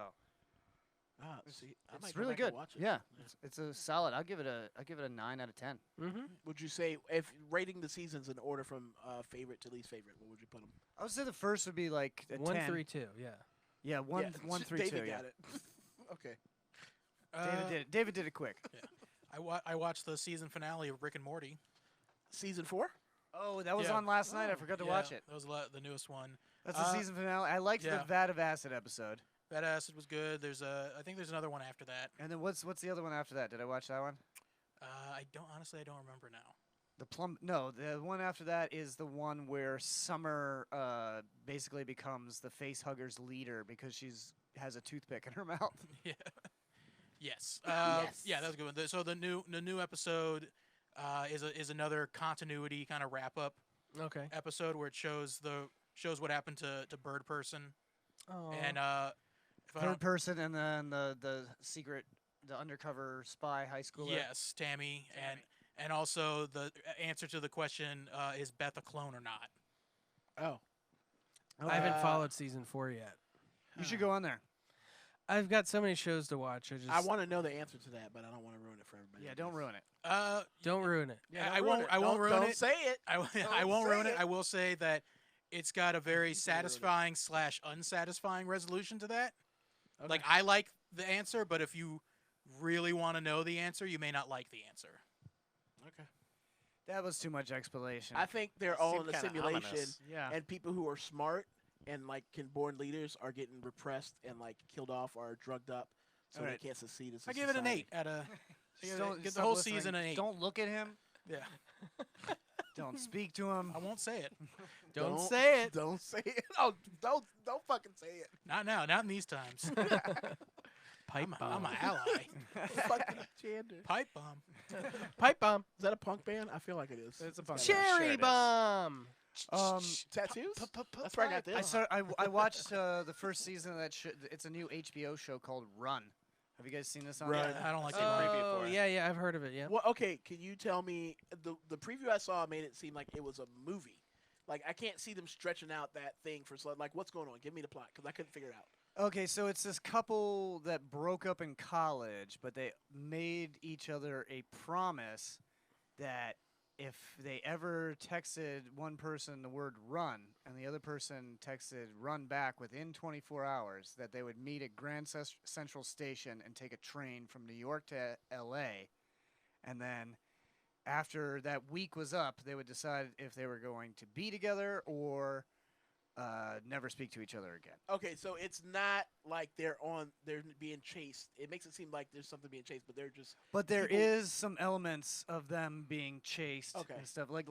Ah, see, I might it's go really back and good. watch it. Yeah, it's a solid. I'll give it a 9 out of 10. Mm-hmm. Would you say if rating the seasons in order from favorite to least favorite, what would you put them? I would say the first would be like a 1, 10. 3, 2. Yeah. Yeah, one, 3, David 2. Yeah, got it. Okay. David did it. David did it quick. I watched the season finale of Rick and Morty. Season 4? Oh, that was Yeah. on last night. I forgot to Yeah, watch it. That was the newest one. That's the season finale. I liked the yeah. Vat of Acid episode. That acid was good. I think there's another one after that. And then what's the other one after that? Did I watch that one? I don't remember now. The one after that is the one where Summer basically becomes the facehugger's leader because has a toothpick in her mouth. Yeah. Yes. Yes. Yeah, that was a good one. So the new episode is another continuity kind of wrap up Okay. episode where it shows what happened to Bird Person Oh. and if I Third don't, person, and then the undercover spy high schooler. yes, Tammy. And also the answer to the question is Beth a clone or not? Oh. I haven't followed season 4 yet. You should go on there. I've got so many shows to watch. I want to know the answer to that, but I don't want to ruin it for everybody. Yeah, don't ruin it. Don't ruin it. Yeah, I don't won't. ruin it. I won't Don't- ruin don't it. say it. I Don't won't say ruin it. it. I will say that it's got a very ruin it. satisfying / unsatisfying resolution to that. Okay. Like I like the answer, but if you really want to know the answer, you may not like the answer. Okay. That was too much explanation. I think they're all in Seemed a kinda simulation, ominous. yeah. and people who are smart and like can born leaders are getting repressed and like killed off or drugged up, so Alright. they can't succeed as a I give it an society. 8 out of. Just give the stop whole listening. season an 8. Don't look at him. Yeah, Don't speak to him. I won't say it. Don't say it. Don't say it. Oh, don't fucking say it. Not now. Not in these times. Pipe I'm bomb. an ally. Fucking Jander. Pipe bomb. Pipe bomb. Is that a punk band? I feel like it is. It's a punk. Sure Cherry it is. bomb. Tattoos? That's where I got this. I watched the first season of that show. It's a new HBO show called Run. Have you guys seen this on? Run. I don't like Seen it. preview for it. yeah, I've heard of it. Yeah. Well, okay, can you tell me the preview I saw made it seem like it was a movie? Like I can't see them stretching out that thing for like what's going on? Give me the plot because I couldn't figure it out. Okay, so it's this couple that broke up in college, but they made each other a promise that if they ever texted one person the word run and the other person texted run back within 24 hours, that they would meet at Grand Central Station and take a train from New York to LA. And then after that week was up, they would decide if they were going to be together or never speak to each other again. Okay, so it's not like they're being chased. It makes it seem like there's something being chased, but they're just. But there people- is some elements of them being chased and stuff. Like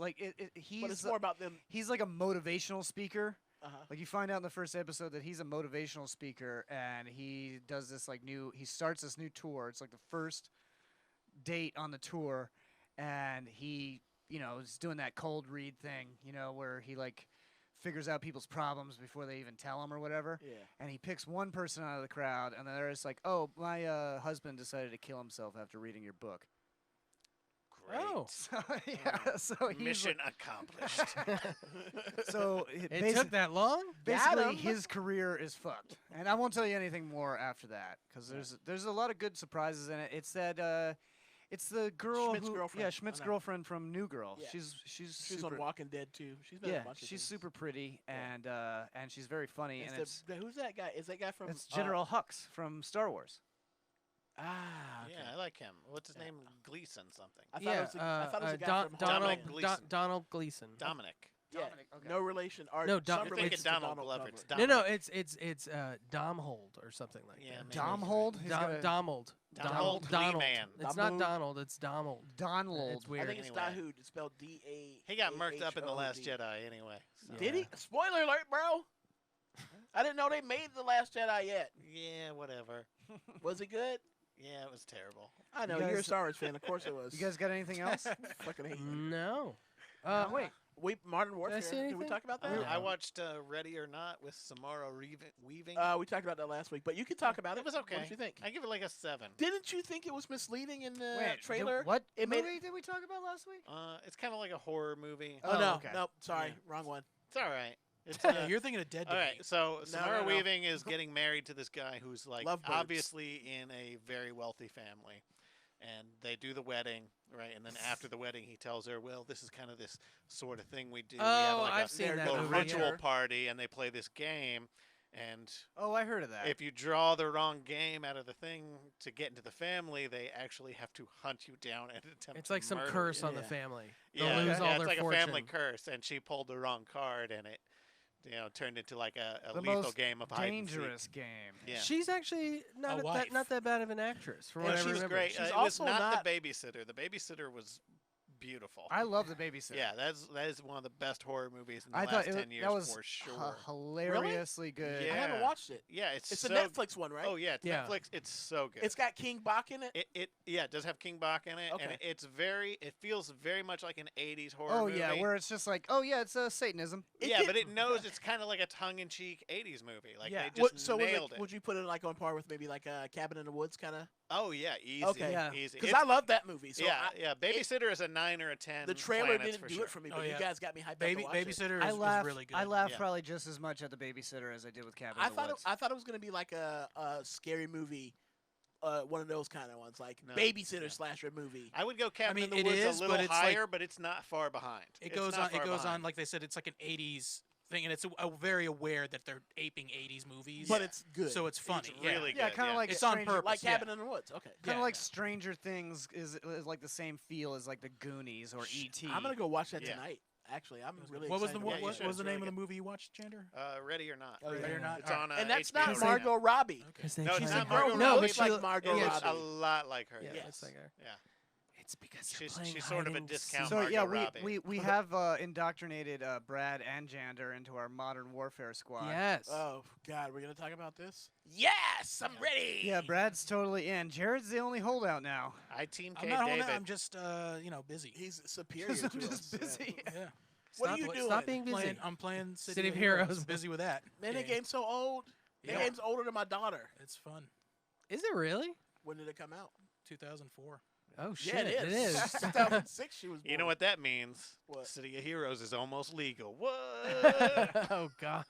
he's. But it's more about them. He's like a motivational speaker. Uh-huh. Like you find out in the first episode that he's a motivational speaker, and he does this he starts this new tour. It's like the first date on the tour, and he is doing that cold read thing, where he like figures out people's problems before they even tell him or whatever. Yeah. And he picks one person out of the crowd, and then they're just like, "Oh, my husband decided to kill himself after reading your book." Great. Oh. So, yeah, so he's Mission accomplished. so It took that long? Basically, his career is fucked, and I won't tell you anything more after that because there's a lot of good surprises in it. It's that it's the girl Schmidt's girlfriend. yeah, I Schmidt's know. girlfriend from New Girl. Yeah. She's She's super, on Walking Dead too. She's been in yeah, a bunch of she's things. super pretty Yeah. and she's very funny. It's And it's who's that guy? Is that guy from? it's General Hux from Star Wars. Okay. Yeah, I like him. What's his name? Gleason something. I thought it was I thought it was a guy from Dominic Home Alone. Gleason. Donald Gleason. Dominic. Yeah, Dominic, okay. no relation. Or No, some You're You're relation thinking to Donald Donald Glover. It's Glover. No, Dominic. it's Domhold or something like Yeah, that. maybe. Domhold. He's got a- Domhold. Donald Donald. Gleeman. It's not Damold. Donald. It's Domhold. Donald. It's weird. I think it's Anyway. Dahoud. It's spelled D-A. He got murked up in The Last A-H-O-D. Jedi anyway. So. Did he? Spoiler alert, bro. I didn't know they made The Last Jedi yet. Yeah, whatever. Was it good? Yeah, it was terrible. I know You you're a guys- Star Wars fan. Of course it was. You guys got anything else? fucking hate you. No. Wait. Modern Warfare. see Did we anything? talk about that? I watched Ready or Not with Samara Weaving. We talked about that last week, but you can talk about it. It was okay. What did you think? I give it like a 7. Didn't you think it was misleading in the Wait, trailer? what It made movie did we talk about last week? It's kind of like a horror movie. Oh, no, okay. no, sorry, Yeah. wrong one. It's all right. It's Yeah, you're thinking of Dead to all Me. right. So Samara no. Weaving is getting married to this guy who's like Lovebirds. obviously in a very wealthy family, and they do the wedding, right? And then after the wedding, he tells her, "Well, this is kind of this sort of thing we do. We have Oh, like I've a seen that little movie. ritual yeah. party, and they play this game." And Oh, I heard of that. if you draw the wrong game out of the thing to get into the family, they actually have to hunt you down and attempt It's to like some murder curse you. on the Yeah. family. They'll Yeah, lose yeah, all it's their like fortune. a family curse, and she pulled the wrong card, and it, turned into like a the lethal most game of hide and seek. dangerous game. Yeah. She's actually not wife. not that bad of an actress, from Yeah, what I she was remember. great. She's It was also not not- the babysitter. The babysitter was beautiful. I love the babysitter. Yeah, that is one of the best horror movies in the I last thought 10 years that was for sure. hilariously good. Yeah. I haven't watched it. Yeah, it's It's so a Netflix one, right? Oh yeah, it's Yeah. Netflix. It's so good. It's got King Bach in it. It does have King Bach in it, Okay. and it feels very much like an 80s horror Oh movie. yeah, where it's just like, oh yeah, it's Satanism. yeah, did- but it knows it's kind of like a tongue-in-cheek 80s movie. Like Yeah. they just What, so nailed it. would you put it like on par with maybe like a Cabin in the Woods kind of? Oh yeah, easy. Okay. Yeah. Easy. Because It's- I love that movie. So yeah, I- yeah. Babysitter is a 9 or a 10. the trailer planets didn't for do sure. it for me, Oh, but you yeah. guys got me hyped up to watch it. Babysitter I is laughed. really good. I laughed Yeah. probably just as much at the babysitter as I did with Cabin I in the thought Woods. I thought it was gonna be like a scary movie, one of those kind of ones, like No, babysitter yeah. slasher movie. I would go Cabin mean, in the it Woods is, a but little it's like- higher, but it's not far behind. It It's goes not on. It far goes on. behind. Like they said, it's like an '80s thing, and it's very aware that they're aping '80s movies. But it's good. so it's funny. It's yeah. really yeah, good. kind of like It's on Stranger, purpose. like yeah. Cabin in the Woods. Okay. Kind of Yeah. like Stranger Things is like the same feel as like the Goonies or E.T. I'm gonna go watch that Yeah. tonight. Actually, I'm really. What was the excited to what, watch you what should. was the It's name really of the movie you watched, Jander? Ready or Not. Oh, yeah. Ready or Not? It's All on. And that's HBO not now. Margot Robbie. Because No, She's it's a not girl Margot who No, but looks she like look- Margot yeah, Looks a Robbie. lot like her. Yeah, Yes. it's like her. Yeah. It's because She's- they're playing she's sort of a hide and discount seek. So yeah, Margot Robbie. we have indoctrinated Brad and Jander into our Modern Warfare squad. Yes. Oh God, we're gonna talk about this. Yes, I'm ready. Yeah, Brad's totally in. Jared's the only holdout now. I team K I'm not on David. that. I'm just busy. He's superior I'm to just us. busy. Yeah. What are you doing? Stop being busy. I'm playing City of Heroes. I'm busy with that. Man, that game. game's so old. That Yeah. game's older than my daughter. It's fun. Is it really? When did it come out? 2004. Oh shit! Yeah, it is. It is. 2006 she was born. You know what that means? What? City of Heroes is almost legal. What? Oh god,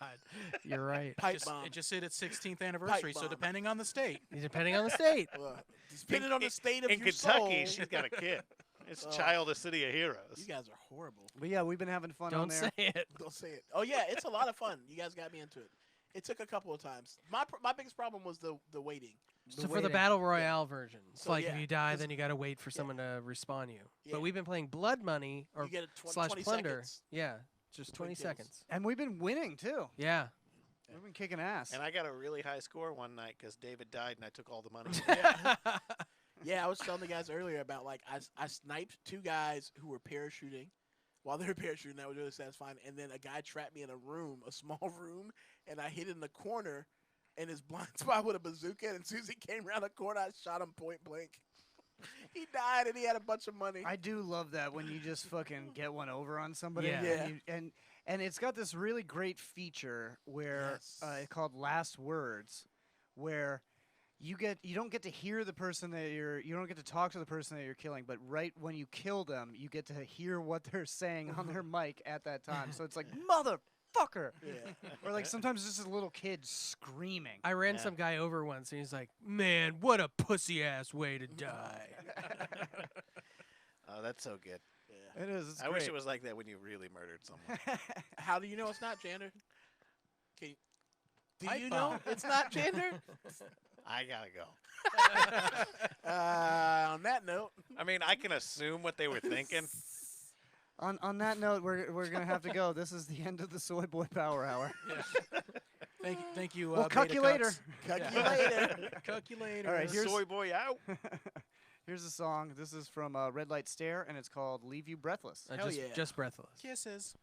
you're right. Pipe bomb. It just hit its 16th anniversary, so bomb. depending on the state. Depending on the state. Well, depending on the state of in your Kentucky, soul. she's got a kid. It's Oh. child of City of Heroes. You guys are horrible. But yeah, we've been having fun on Don't there. say it. Don't say it. Oh yeah, it's a lot of fun. You guys got me into it. It took a couple of times. My biggest problem was the waiting. So for the waiting. battle royale version, it's So, like yeah, if you die, 'cause- then you got to wait for someone to respawn you. Yeah. But we've been playing Blood Money or You get a slash 20 Plunder. seconds. Yeah, just Between 20 kills. seconds. And we've been winning too. Yeah. We've been kicking ass. And I got a really high score one night because David died and I took all the money. Yeah, I was telling the guys earlier about like I sniped 2 guys who were parachuting. While they were parachuting, that was really satisfying. And then a guy trapped me in a room, a small room, and I hid in the corner in his blind spot with a bazooka. And as soon as he came around the corner, I shot him point blank. He died, and he had a bunch of money. I do love that when you just fucking get one over on somebody. Yeah. Yeah. And it's got this really great feature where Yes. it's called last words, where you don't get to hear the person that you don't get to talk to the person that you're killing, but right when you kill them, you get to hear what they're saying on their mic at that time. So it's like motherfucker, Yeah. or like sometimes it's just a little kid screaming. I ran Yeah. some guy over once, and he's like, "Man, what a pussy ass way to die." Oh, that's so good. Yeah. It is. It's I wish great. it was like that when you really murdered someone. How do you know it's not Jander? Do Pipe you know bomb. it's not Jander? I gotta go. On that note, I mean, I can assume what they were thinking. On that note, we're gonna have to go. This is the end of the Soy Boy Power Hour. Thank you. We'll cuck you later. cut you later. Calculator. All right, here's Soy boy out. here's a song. This is from Red Light Stare, and it's called "Leave You Breathless." Hell yeah. Just breathless. Kisses.